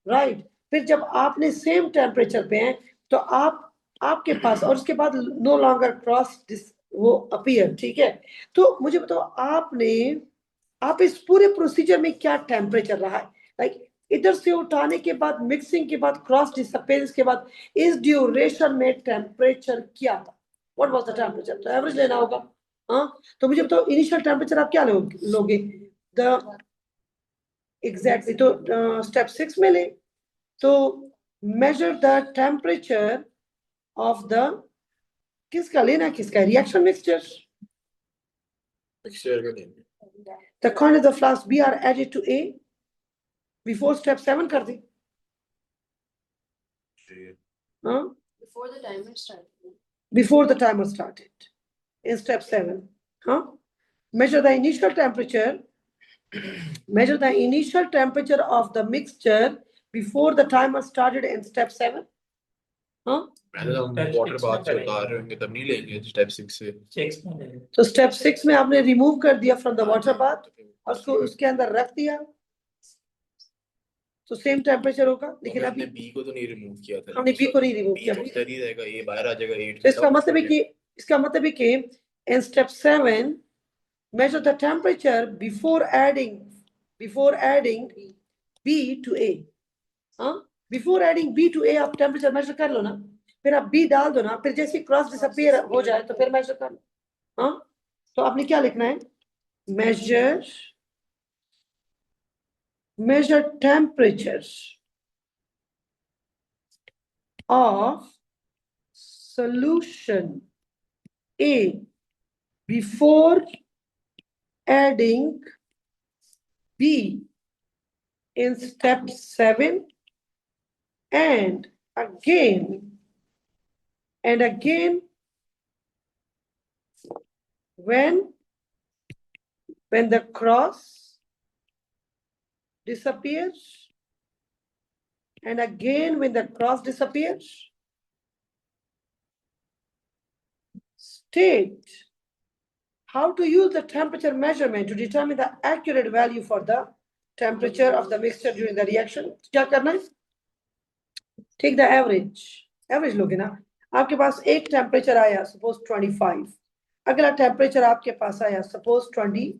राइट। फिर जब आपने सेम टेम्परेचर पे हैं तो आपके पास, और उसके बाद नो लॉन्गर क्रॉस वो अपीयर, ठीक है। तो मुझे बताओ, आप इस पूरे प्रोसीजर में क्या टेम्परेचर रहा है? लाइक इधर से उठाने के बाद, मिक्सिंग के बाद, क्रॉस डिसअपीयरेंस के बाद, इस ड्यूरेशन में टेम्परेचर क्या था? What was the temperature? तो एवरेज लेना होगा। हाँ, तो मुझे बताओ इनिशियल टेम्परेचर आप क्या लोगे? द एग्जैक्टली, तो स्टेप 6 में ले, तो measure the temperature of the, किसका लेना, किसका? Reaction mixture. मिक्सचर का नहीं। The coin of the flask B are added to A before step 7 कर दी। हाँ, Before the timer started. before the timer started in step 7, huh? Measure the initial temperature of the mixture before the timer started in step 7, huh? पहले तो हम Step water 6 bath में से करेंगे। उतार रहे होंगे तब नहीं लेंगे स्टेप 6 से। 6 में ले। तो स्टेप 6 में आपने रिमूव कर दिया फ्रॉम द वाटर बाथ और उसको उसके अंदर रख दिया, तो सेम टेम्परेचर होगा। लेकिन हमने अभी बी को तो नहीं रिमूव किया था। हमने बी को नहीं रिमूव बी किया। तो स्टेडी रहेगा, ये बाहर आ जाएगा 8। तो इसका मतलब है कि in step 7 measure the temperature before adding B to A, हाँ, before adding B to A आप टेम्परेचर मेजर कर लो ना, फिर आप B डाल दो ना, फिर जैसे क्रॉस डिसअपीयर हो जाए तो फिर मेजर कर लो, हाँ। तो आपने क्या लिखना है? measure temperature of solution A before adding B in step 7 and again when the cross disappears, and again when the cross disappears. State how to use the temperature measurement to determine the accurate value for the temperature of the mixture during the reaction. क्या करना है? Take the average लोगे ना। आपके पास एक temperature आया suppose 25, अगला temperature आपके पास आया सपोज 20,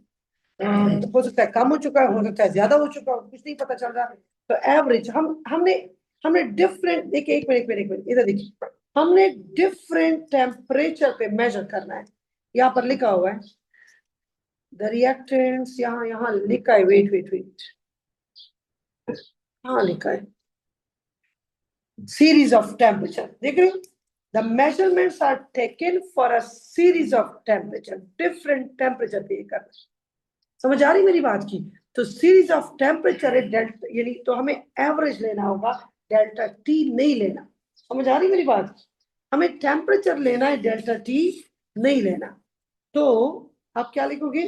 हो सकता है कम हो चुका है, हो सकता है ज्यादा हो चुका है, कुछ नहीं पता चल रहा। तो एवरेज हमने डिफरेंट, देखिए एक मिनट इधर देखिए, हमने डिफरेंट टेम्परेचर पे मेजर करना है। यहाँ पर लिखा हुआ है द रिएक्टेंट्स, यहाँ लिखा है, वेट, हाँ लिखा है series of temperature, देख रहे हो? The measurements are taken for a series of temperature, different temperature पे करना। समझ आ रही मेरी बात की? तो series of temperature है डेल्टा, यानी तो हमें एवरेज लेना होगा, डेल्टा टी नहीं लेना। समझ आ रही मेरी बात? हमें टेम्परेचर लेना है, डेल्टा टी नहीं लेना। तो आप क्या लिखोगे?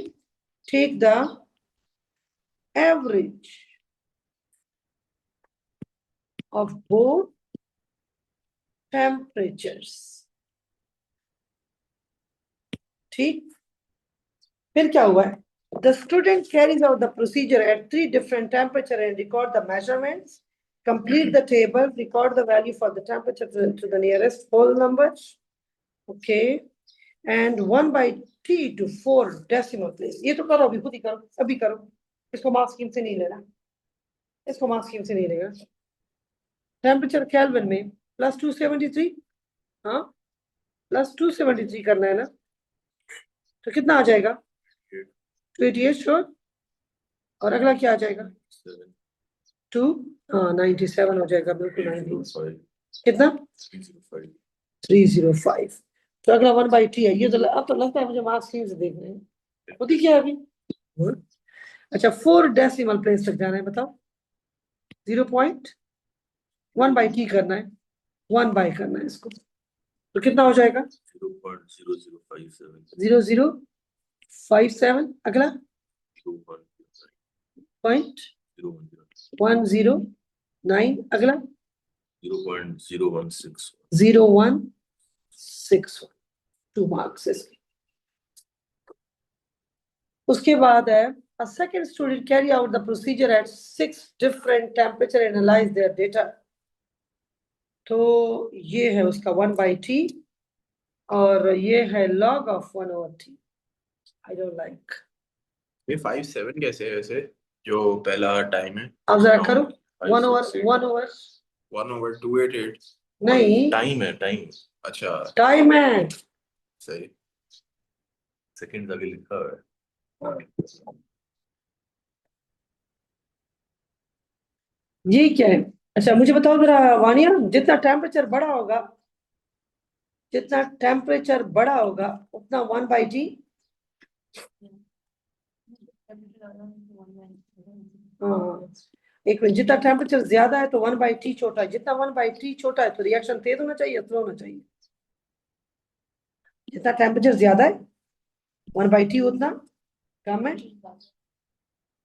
Take the average of both temperatures, ठीक। फिर क्या हुआ है? The student carries out the procedure at 3 different temperature and record the measurements. Complete the table, record the value for the temperature to the nearest whole numbers. Okay, and 1/t to 4 decimal place. ये तो करो, अभी खुद ही करो, अभी करो। इसको marks scheme से नहीं लेना, इसको मार्क्स स्कीम से नहीं लेगा। टेम्परेचर केल्विन में +273, हाँ +273 करना है ना, तो कितना आ जाएगा? 288 श्योर। और अगला क्या आ जाएगा? 97 हो जाएगा, बिल्कुल 90। कितना? 305। तो अगला 1/t है। ये तो अब तो लगता है मुझे मार्क्स स्कीम से देखना है, होती क्या है अभी? अच्छा, 4 डेसिमल प्लेस तक जाना है, बताओ। 0.1/t करना है, 1/, करना है इसको, तो कितना हो जाएगा? 0057। अगला 0.10 9 अगला 0.016 0161 2 मार्क्स इसके। उसके बाद है a second student carry out the procedure at 6 different temperature and analyze their data। तो ये है उसका 1/t और ये है log of 1/t। I don't like। ये 5/7 कैसे है वैसे, जो पहला टाइम है? अब जरा करो 5, 1 over 6, 8. 1 over 1/288। नहीं टाइम है, टाइम अच्छा टाइम है। सही। सेकंड आगे लिखा है। ये क्या है? अच्छा मुझे बताओ जरा वानिया, जितना टेम्परेचर बड़ा होगा उतना 1/t। हाँ एक मिनट, जितना टेम्परेचर ज्यादा है तो 1/t छोटा है, जितना 1/t छोटा है तो रिएक्शन तेज होना चाहिए, स्लो होना चाहिए। जितना टेम्परेचर ज्यादा है 1/t उतना कम है,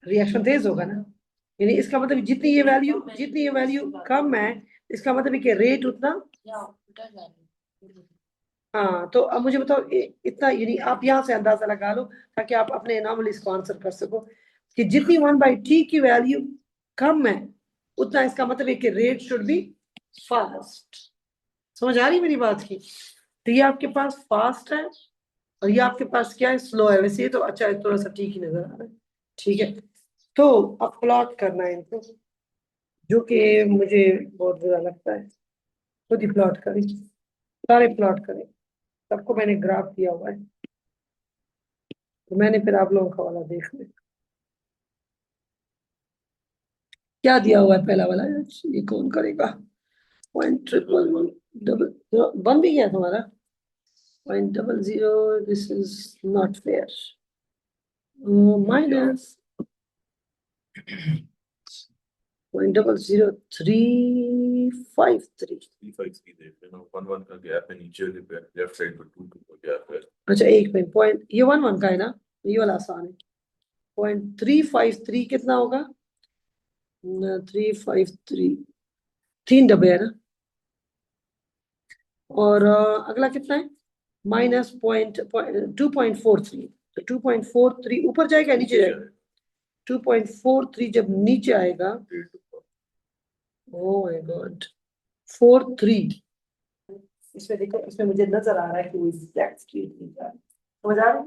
रिएक्शन तेज होगा ना। यानी इसका मतलब जितनी ये वैल्यू कम है, इसका मतलब है कि रेट उतना। हाँ तो अब मुझे बताओ इतना, यानी आप यहाँ से अंदाजा लगा लो ताकि आप अपने एनॉमलीज को आंसर कर सको कि जितनी 1/t की वैल्यू कम है उतना इसका मतलब है कि रेट शुड बी फास्ट। समझ आ रही मेरी बात की? तो ये आपके पास फास्ट है और ये आपके पास क्या है, स्लो है। वैसे ये तो अच्छा है, थोड़ा सा ठीक ही नजर आ रहा है। ठीक है तो अब प्लॉट करना है इनको, जो कि मुझे बहुत बुरा लगता है। खुद ही प्लॉट करें, सारे प्लॉट करें, सबको मैंने ग्राफ दिया हुआ है तो मैंने फिर आप लोगों का वाला देख लिया क्या दिया हुआ है। पहला वाला ये कौन करेगा? 0.111 बन भी गया तुम्हारा 0.00। This is not fair. Minus 0.00353। 353 देख लेना, 1 का गैप है नीचे वाले पे, लेफ्ट साइड पे 2 का गैप है। अच्छा एक मिनट, पॉइंट ये 1 1 का है ना, ये वाला आसान है। 0.353 कितना होगा? 353 3 डब्बे है ना। और अगला कितना है? माइनस 2.43। तो 2.43 ऊपर जाएगा नीचे जाएगा? 2.43 जब नीचे आएगा, ओह माय गॉड 43। इसमें देखो, इसमें मुझे नजर आ रहा है कि वो एग्जैक्ट स्ट्रीट नहीं जा रहा है। समझ आ रहा है?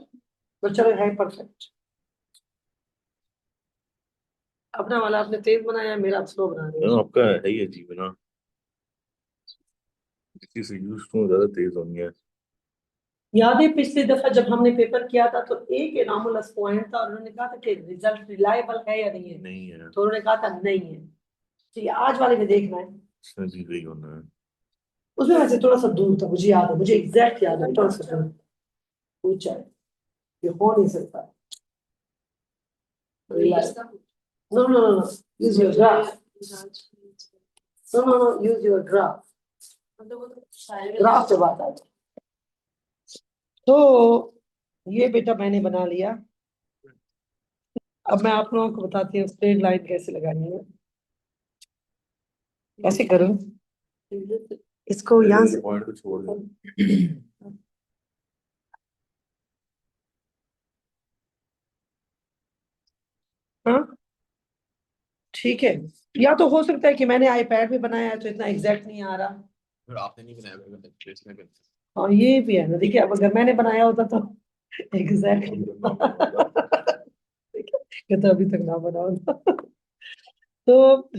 तो चलो है परफेक्ट। अपना वाला आपने तेज बनाया, मेरा स्लो बना दिया। आपका है ही अजीब है ना, किसी से यूज तो ज्यादा तेज होनी है। याद है पिछली दफा जब हमने पेपर किया था तो एक एनॉमलस पॉइंट था और उन्होंने कहा था कि रिजल्ट रिलायबल है या नहीं है, नहीं है, तो उन्होंने कहा था नहीं है। तो ये आज वाले में देखना है, इसमें भी वही होना है। उसमें वैसे थोड़ा सा दूर था, मुझे याद है, मुझे एग्जैक्ट याद है, थोड़ा सा दूर ऊंचा है, ये हो नहीं सकता। No no no, use your graph. No use your graph. Graph से बात आ। तो ये बेटा मैंने बना लिया। अब मैं आप लोगों को बताती हूँ स्ट्रेट लाइन कैसे लगानी है। कैसे करूँ इसको? यहाँ से पॉइंट को छोड़ दो। हाँ ठीक है। या तो हो सकता है कि मैंने आईपैड में बनाया है तो इतना एग्जैक्ट नहीं आ रहा। फिर आपने नहीं बनाया होगा, इसमें कर। हाँ ये भी है ना, देखिए अब अगर मैंने बनाया होता तो एग्जैक्ट कहता अभी तक ना बना होता। तो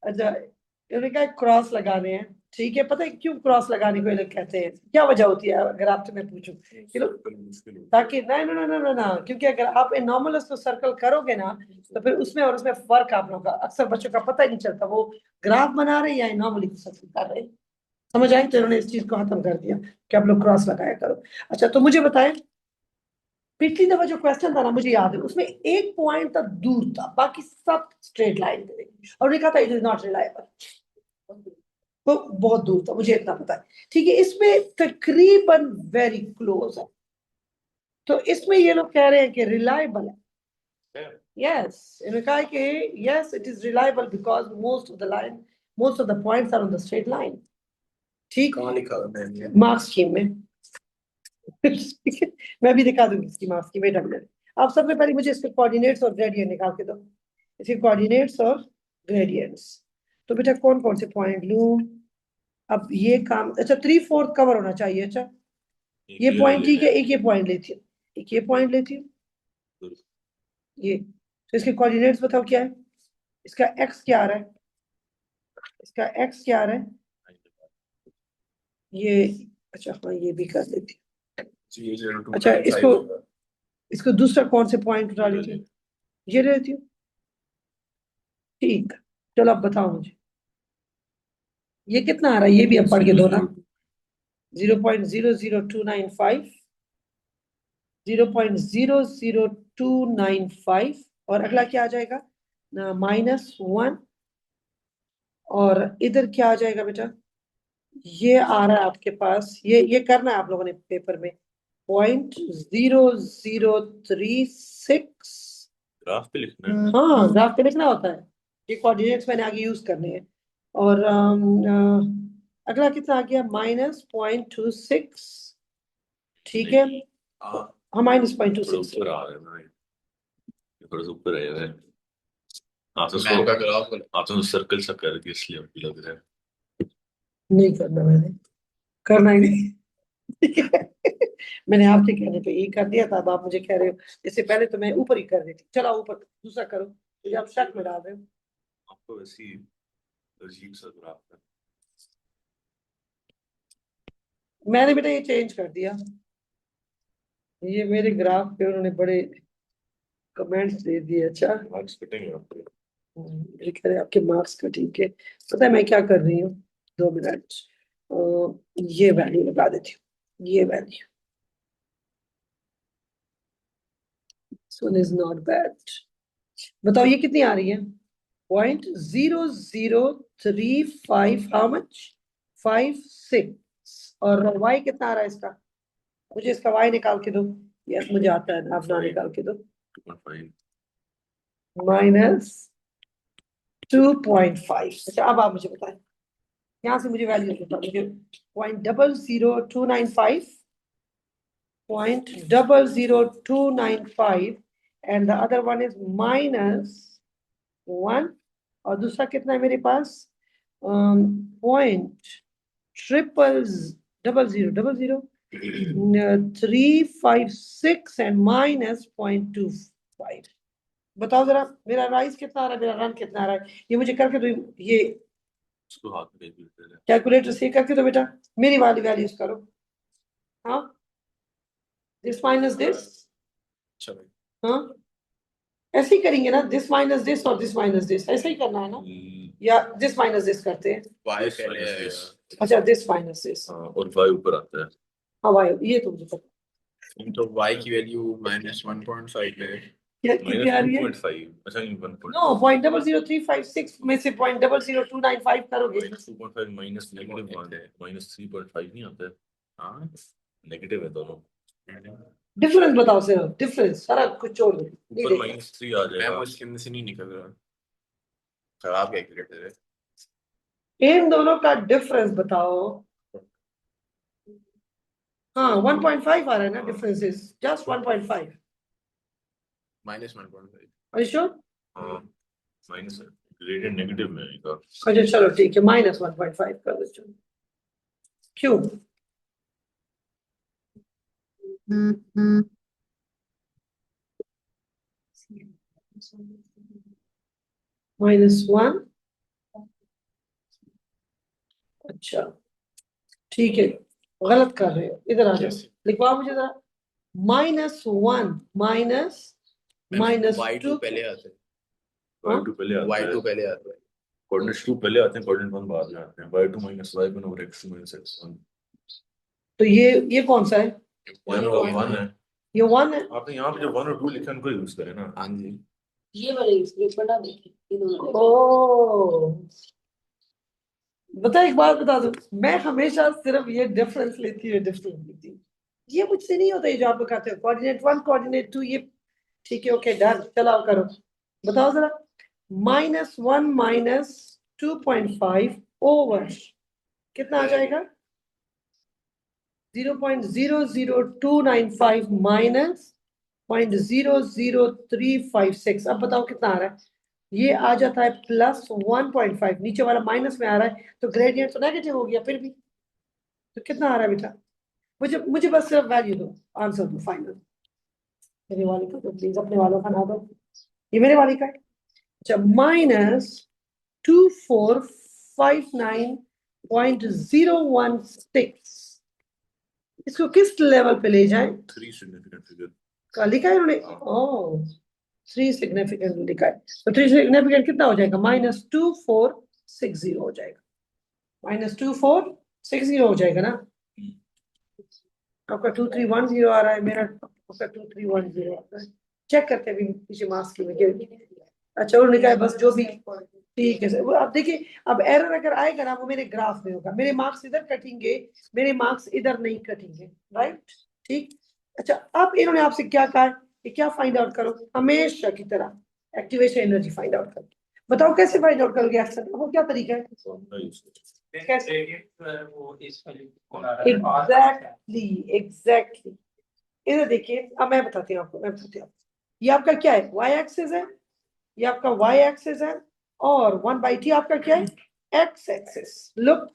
अच्छा इन्होंने कहा क्रॉस लगाने हैं। ठीक है, पता है क्यों क्रॉस लगाने को ये लोग कहते हैं? क्या वजह होती है अगर आपसे मैं पूछूं? ताकि ना ना ना ना ना ना, क्योंकि अगर आप एनॉमलस को सर्कल करोगे ना तो फिर उसमें और उसमें फर्क आप लोगों का अक्सर बच्चों का पता ही नहीं चलता, वो ग्राफ बना रहे हैं या एनॉमली को सर्कल कर रहे हैं। समझ आए? तो इन्होंने इस चीज को खत्म कर दिया कि आप लोग क्रॉस लगाया करो। अच्छा तो मुझे बताएं, पिछली दफा जो क्वेश्चन था ना मुझे याद है, उसमें एक पॉइंट तक दूर था, बाकी सब स्ट्रेट लाइन थे और उन्होंने कहा था इट इज नॉट रिलायबल। तो बहुत दूर था, मुझे इतना पता है। ठीक है, इसमें तकरीबन वेरी क्लोज है। तो इसमें ये लोग कह रहे हैं कि रिलायबल है। Yes, इन्होंने कहा कि yes, it is reliable because most of the points are on the straight line. ठीक, कहाँ लिखा हुआ है मैंने? मार्क्स स्कीम में मैं भी दिखा दूंगी इसकी मार्क्स की, वेट अ मिनट। आप सबसे पहले मुझे इसके कोऑर्डिनेट्स और ग्रेडियंट निकाल के दो, इसके कोऑर्डिनेट्स और ग्रेडियंट्स। तो बेटा कौन कौन से पॉइंट लूं? अब ये काम, अच्छा 3/4 कवर होना चाहिए। अच्छा ये पॉइंट ठीक है, एक ये पॉइंट लेती हूँ, एक ये पॉइंट लेती हूँ, ये। तो इसके कोऑर्डिनेट्स बताओ क्या है? इसका एक्स क्या आ रहा है? इसका एक्स क्या आ रहा है? ये, अच्छा हाँ ये भी कर देती हूँ। 00295 अच्छा इसको दूसरा कौन से पॉइंट उठा लेती हूँ? ये ले लेती हूँ। ठीक, चलो अब बताओ मुझे ये कितना आ रहा है, ये भी अब पढ़ के दो ना। 0.00295, 0.00295 और अगला क्या आ जाएगा? -1। और इधर क्या आ जाएगा बेटा? ये आ रहा है आपके पास, ये करना है आप लोगों ने पेपर में, 0.0036। ग्राफ पे लिखना है। हाँ ग्राफ पे लिखना होता है, ये कोऑर्डिनेट्स मैंने आगे यूज करने हैं। और अगला कितना आ गया? -0.26। ठीक है, हाँ हाँ -0.26। ऊपर आ रहा है ना, ये थोड़ा सा ऊपर आया है। आप तो मैंने का ग्राफ आप तो सर्कल सा कर के इसलिए आपको लग रहा है। नहीं करना, मैंने करना ही नहीं मैंने आपके कहने पे यही कर दिया था, अब आप मुझे कह रहे हो, इससे पहले तो मैं ऊपर ही कर देती। चलो ऊपर दूसरा करो, मुझे आप शक में डाल रहे हो। आपको वैसी अजीब सा ग्राफ है। मैंने बेटा ये चेंज कर दिया, ये मेरे ग्राफ पे उन्होंने बड़े कमेंट्स दे दिए। अच्छा मार्क्स कटेंगे आपके। मेरे कह रहे आपके मार्क्स का, ठीक है। पता है मैं क्या कर रही हूँ? 2 मिनट, ये वैल्यू लगा देती हूँ, ये value. This one is not bad. बताओ ये कितनी आ रही है? 0.0035, हाउ मच? 56। और y कितना आ रहा है इसका? मुझे इसका y निकाल के दो। यस मुझे आता है, आप ना निकाल के दो। 2.5। अच्छा अब आप मुझे बताएं, यहाँ से मुझे वैल्यू बताओ मुझे। 0.00295, 0.00295 and the other one is -1। और दूसरा कितना है मेरे पास? Point 356 and -0.25। बताओ जरा मेरा राइस कितना आ रहा है, मेरा रन कितना आ रहा है? ये मुझे करके दो, ये उसको हाथ में कैलकुलेटर है। कैलकुलेटर से करके दो बेटा, मेरी वाली वैल्यूज करो। हाँ दिस माइनस दिस, अच्छा भाई, हाँ ऐसे ही करेंगे ना, दिस माइनस दिस और दिस माइनस दिस, ऐसा ही करना है ना, या दिस माइनस दिस करते हैं? y पहले आएगा। अच्छा दिस माइनस दिस, हाँ, और y ऊपर आता है। हाँ भाई ये तो मुझे पता। तो y की वैल्यू -1.5 है। क्या कितनी आ रही है? 1.5। अच्छा नहीं 1.5। नो 0.00356 में से 0.00295 करोगे। -2.5 माइनस -1 है, -3.5 नहीं आता है। हाँ नेगेटिव है दोनों। डिफरेंस बताओ सिर्फ, डिफरेंस सारा कुछ छोड़ दो, नहीं ऊपर देखना। -3 आ मैं जाएगा। वो इसके अंदर से नहीं निकल रहा, खराब कैलकुलेटर है। इन दोनों का डिफरेंस बताओ। हाँ 1.5 आ रहा है ना, difference is just 1.5। -1.5। Are you sure? हाँ माइनस है, ग्रेडियंट नेगेटिव में आएगा। अच्छा चलो ठीक है, -1.5 कर दो चलो। क्यों? -1। अच्छा ठीक है, गलत कर रहे हो, इधर आ जाओ, कैसे? लिखवाओ मुझे जरा। -1 y2 -2 पहले आता है, y2 पहले आता है, y2 पहले आता है। कोऑर्डिनेट्स 2 पहले आते हैं, कोऑर्डिनेट 1 बाद में आते हैं। y2 - y1 over x2 - x1। तो ये कौन सा है? 1 है। ये 1 है। आपने यहाँ पे जो 1 और 2 लिखा है उनको यूज करें ना। हाँ जी, ये वाले इसलिए पढ़ा देखिए ये दोनों ओ बता, एक बात बता दो, मैं हमेशा सिर्फ ये डिफरेंस लेती हूँ, डिफरेंस लेती हूँ। ये मुझसे नहीं होता, ये जो आप लोग कहते हो कोऑर्डिनेट 1 कोऑर्डिनेट 2, ये ठीक है, ओके डन। चलो आओ करो, बताओ जरा। -1 - 2.5 ओवर कितना आ जाएगा? 0.00295 माइनस 0.00356। अब बताओ कितना आ रहा है? ये आ जाता है +1.5, नीचे वाला माइनस में आ रहा है, तो ग्रेडियंट तो नेगेटिव हो गया फिर भी। तो कितना आ रहा है बेटा? मुझे मुझे बस सिर्फ वैल्यू दो, आंसर दो फाइनल। मेरे वाले का तो प्लीज अपने वालों का ना दो, ये मेरे वाले का है। अच्छा, -2459.016 इसको किस लेवल पे ले जाए? 3 सिग्निफिकेंट फिगर। का लिखा है उन्होंने? ओह 3 सिग्निफिकेंट लिखा है, तो 3 सिग्निफिकेंट कितना हो जाएगा? -2460 हो जाएगा, -2460 हो जाएगा ना। आपका 2310 आ रहा है, मेरा आपका 2310 आता है। चेक करते हैं अभी पीछे मार्क्स की वजह। अच्छा उन्होंने कहा बस जो भी ठीक है सर। वो अब देखिए, अब एरर अगर आएगा ना वो मेरे ग्राफ में होगा, मेरे मार्क्स इधर कटेंगे, मेरे मार्क्स इधर नहीं कटेंगे, राइट? ठीक। अच्छा, अब इन्होंने आपसे क्या कहा है कि क्या फाइंड आउट करो? हमेशा की तरह एक्टिवेशन एनर्जी फाइंड आउट करो। बताओ कैसे फाइंड आउट करोगे एक्शन? वो क्या तरीका है? कैसे? एग्जैक्टली इधर देखिए, अब मैं बताती हूँ आपको, ये आपका क्या है? वाई एक्सिस है, ये आपका वाई एक्सिस है, और 1/t आपका क्या है? X axis. लुक,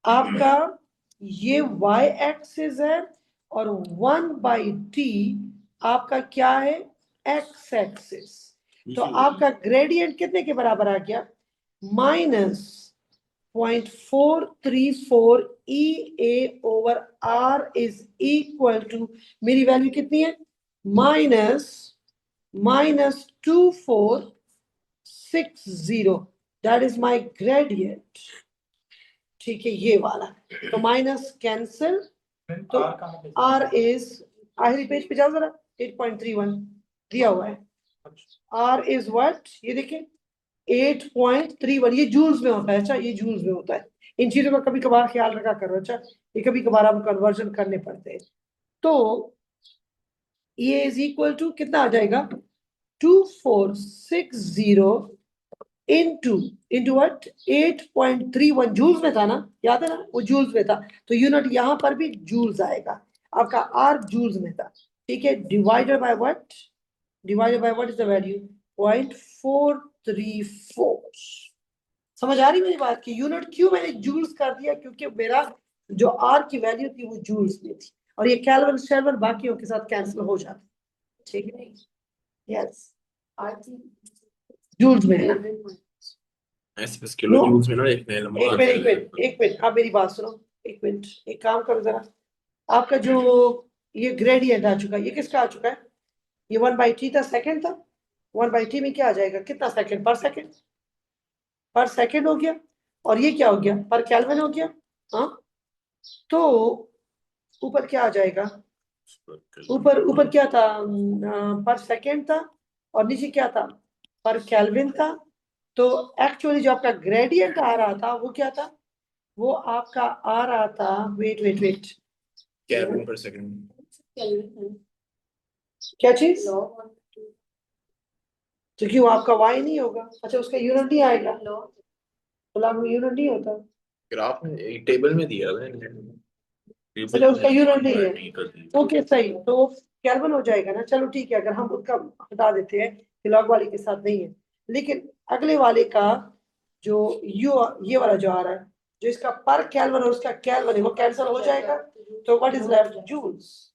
आपका ये वाई एक्सिस है और 1/t आपका क्या है? X axis. तो आपका ग्रेडियंट कितने के बराबर आ गया? -0.434 EA over R is equal to, मेरी वैल्यू कितनी है? -2460, दैट इज माय ग्रेडियंट। ठीक है, ये वाला। तो माइनस कैंसिल, तो R इज, आखिरी पेज पे जाओ जरा, 8.31 दिया हुआ है। R is what? ये देखिए 8.31, ये जूल्स में होता है। अच्छा, ये जूल्स में होता है। इन चीजों का कभी कभार ख्याल रखा करो। अच्छा, ये कभी कभार आप कन्वर्जन करने पड़ते हैं। तो ये इज इक्वल टू कितना आ जाएगा? 2460 इंटू व्हाट? 8.31 जूल्स में था ना, याद है ना? वो जूल्स में था, तो यूनिट यहां पर भी जूल्स आएगा। आपका आर जूल्स में था, ठीक है। Divided by what? Divided by what is the value? 0.434। समझ आ रही मेरी बात की? यूनिट क्यों मैंने जूल्स कर दिया? क्योंकि मेरा जो आर की वैल्यू थी वो जूल्स में थी, और ये केल्विन शेल्विन बाकियों के साथ कैंसिल हो जाता, ठीक है? यस, जूल्स में है ना। ऐसे बस किलो No. जूल्स में ना एक नया नंबर आता है। एक मिनट, आप मेरी बात सुनो, एक मिनट। एक काम करो जरा, आपका जो ये ग्रेडियंट आ चुका है, ये किसका आ चुका है? ये 1/t था, सेकंड था। 1/t में क्या आ जाएगा? कितना सेकंड? पर सेकंड, पर सेकंड हो गया। और ये क्या हो गया? पर केल्विन हो गया। हाँ, तो ऊपर क्या आ जाएगा? ऊपर ऊपर क्या था? पर सेकंड था, और नीचे क्या था? पर केल्विन था। तो एक्चुअली जो आपका ग्रेडियंट आ रहा था वो क्या था? वो आपका आ रहा था, वेट वेट वेट, केल्विन पर सेकंड। क्या चीज? तो क्यों आपका वाई नहीं होगा? अच्छा, उसका यूनिट नहीं आएगा, तो लॉग में यूनिट नहीं होता। ग्राफ में एक टेबल में दिया हुआ है। अच्छा, उसका यूनिट नहीं है। ओके सही, तो केल्विन हो जाएगा ना। चलो ठीक है, अगर हम उसका हटा देते हैं कि लॉग वाले के साथ नहीं है, लेकिन अगले वाले का जो ये वाला जो आ रहा है, जो इसका पर केल्विन और उसका केल्विन है, वो कैंसिल हो जाएगा। तो what is left? Joules.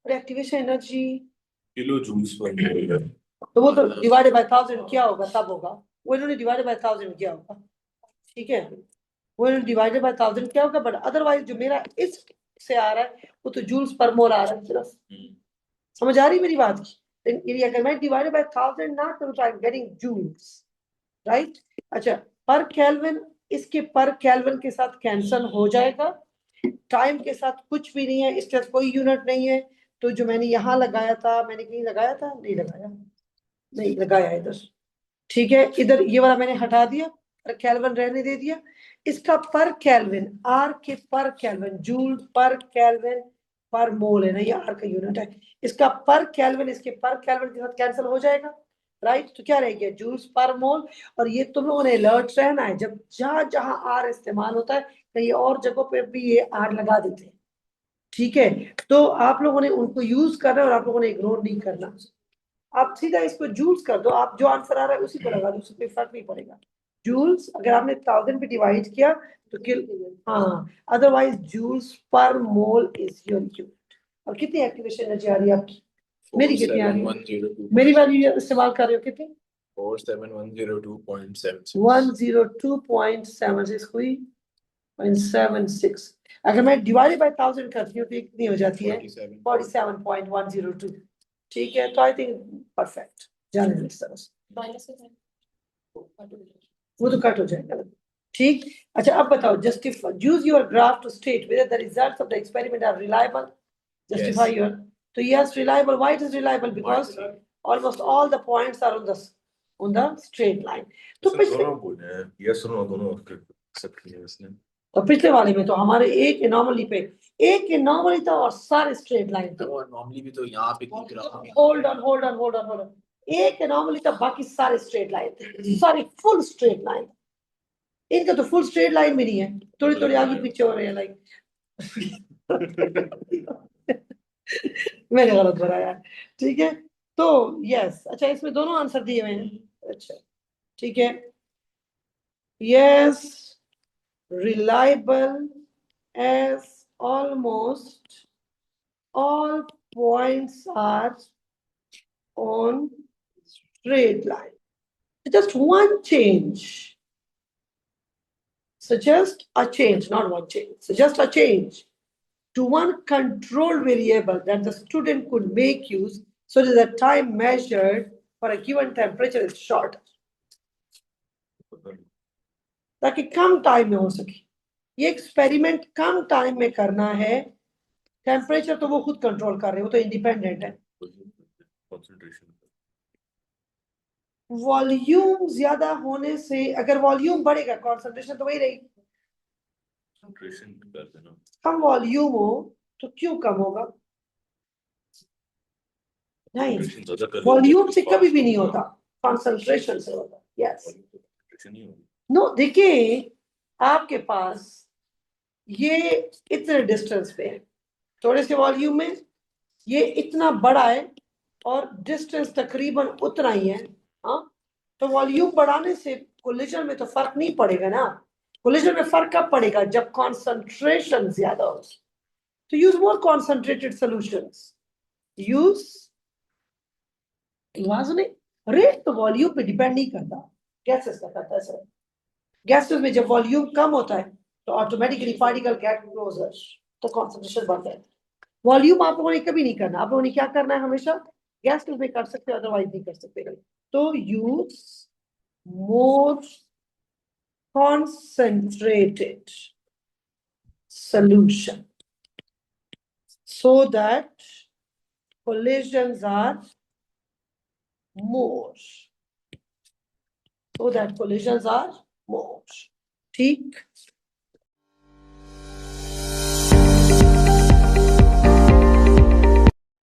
Activation energy kilo joules पर मिलेगा। तो वो तो डिवाइडेड बाय 1000 क्या होगा? तब होगा वो, इन्होंने डिवाइडेड बाय 1000 क्या होगा, ठीक है? वो डिवाइडेड बाय 1000 क्या होगा, बट अदरवाइज जो मेरा इस से आ रहा है वो तो जूल्स पर मोल आ रहा है सिर्फ। समझ आ रही मेरी बात की? यानी अगर मैं डिवाइडेड बाय 1000 ना करूं तो I am getting joules, right? अच्छा, पर केल्विन इसके पर केल्विन के साथ कैंसिल हो जाएगा, टाइम के साथ कुछ भी नहीं है, इसके साथ कोई यूनिट नहीं है। तो जो मैंने यहाँ लगाया था, मैंने कहीं लगाया था? नहीं लगाया, नहीं लगाया इधर, ठीक है। इधर ये वाला मैंने हटा दिया, पर केल्विन रहने दे दिया। इसका पर केल्विन, आर के पर केल्विन, जूल पर केल्विन पर मोल है ना, ये आर का यूनिट है, इसका पर केल्विन इसके पर केल्विन के साथ कैंसिल हो जाएगा, राइट। तो क्या रह गया, जूल्स पर मोल। और ये तुम लोगों ने अलर्ट रहना है, जब जहां जहां आर इस्तेमाल होता है कहीं और जगहों पे भी ये आर लगा देते हैं, ठीक है। तो आप लोगों ने उनको यूज करना है और आप लोगों ने इग्नोर नहीं करना। आप सीधा इसको जूल्स कर दो, आप जो आंसर आ रहा है उसी को लगा दो, उससे कोई फर्क नहीं पड़ेगा। जूल्स अगर आपने 1000 पे डिवाइड किया तो हाँ, otherwise joules per mole is your unit. और कितनी एक्टिवेशन एनर्जी आ रही है आपकी, मेरी कितनी आ रही है, 47,102. मेरी वैल्यू इस्तेमाल कर रहे हो कितनी, 47,102.76. 102.76 हुई 0.76। अगर मैं डिवाइड बाय 1000 करती हूँ तो ये कितनी हो जाती है, 47.102। ठीक है, तो आई थिंक परफेक्ट, जाने दो इस तरह से, माइनस से वो तो कट हो जाएगा ना। ठीक, अच्छा अब बताओ, justify use your graph to state whether the results of the experiment are reliable. Justify Yes. Your, तो yes reliable, why it is reliable, because almost all the points are on the straight line। तो sir पिछले, दोनों बोले हैं, yes और no दोनों accept किए हैं इसने। तो पिछले वाले में तो हमारे एक एनॉमली पे, एक एनॉमली था और सारे स्ट्रेट लाइन थे। और नॉर्मली भी तो यहाँ पे दिख रहा है। Hold on hold on hold on hold on, एक एनॉमली था, बाकी सारे स्ट्रेट लाइन थे, सारे फुल स्ट्रेट लाइन। इनका तो फुल स्ट्रेट लाइन भी नहीं है, थोड़ी थोड़ी आगे पीछे हो रहे हैं लाइन। मैंने गलत बनाया, ठीक है। तो यस, अच्छा इसमें दोनों आंसर दिए हुए हैं, अच्छा ठीक है। Yes reliable as almost all points are on straight line. Just one change. Suggest a change, not one change. Suggest a change to one control variable that the student could make use so that the time measured for a given temperature is shorter. ताकि कम time में हो सके, ये experiment कम time में करना है। Temperature तो वो खुद कंट्रोल कर रहे हैं, वो तो इंडिपेंडेंट है। कंसंट्रेशन वॉल्यूम ज्यादा होने से, अगर वॉल्यूम बढ़ेगा कॉन्सेंट्रेशन तो वही रहेगी। कंसंट्रेशन कर देना, कम वॉल्यूम हो तो क्यों कम होगा, नहीं, कंसंट्रेशन ज्यादा कर वॉल्यूम से कभी भी नहीं होता, कॉन्सेंट्रेशन से होता। यस, कंसंट्रेशन नहीं होगी। नो, देखिए आपके पास ये इतने डिस्टेंस पे है, थोड़े से वॉल्यूम में ये इतना बड़ा है और डिस्टेंस तकरीबन उतना ही है, हाँ। तो वॉल्यूम बढ़ाने से कोलिजन में तो फर्क नहीं पड़ेगा ना। कोलिजन में फर्क कब पड़ेगा, जब कॉन्सेंट्रेशन ज्यादा हो। तो use more concentrated solutions, use rate तो वॉल्यूम पे डिपेंड नहीं करता, गैसेस का करता है सर। गैसेस में जब वॉल्यूम कम होता है तो ऑटोमेटिकली पार्टिकल गेट क्लोजर, तो कॉन्सेंट्रेशन बढ़ता है। वॉल्यूम आप लोगों ने कभी नहीं करना, आप लोगों ने क्या करना है, हमेशा गैस में कर सकते हो, अदरवाइज नहीं कर सकते। तो use more concentrated solution so that collisions are more, so that collisions are more। ठीक,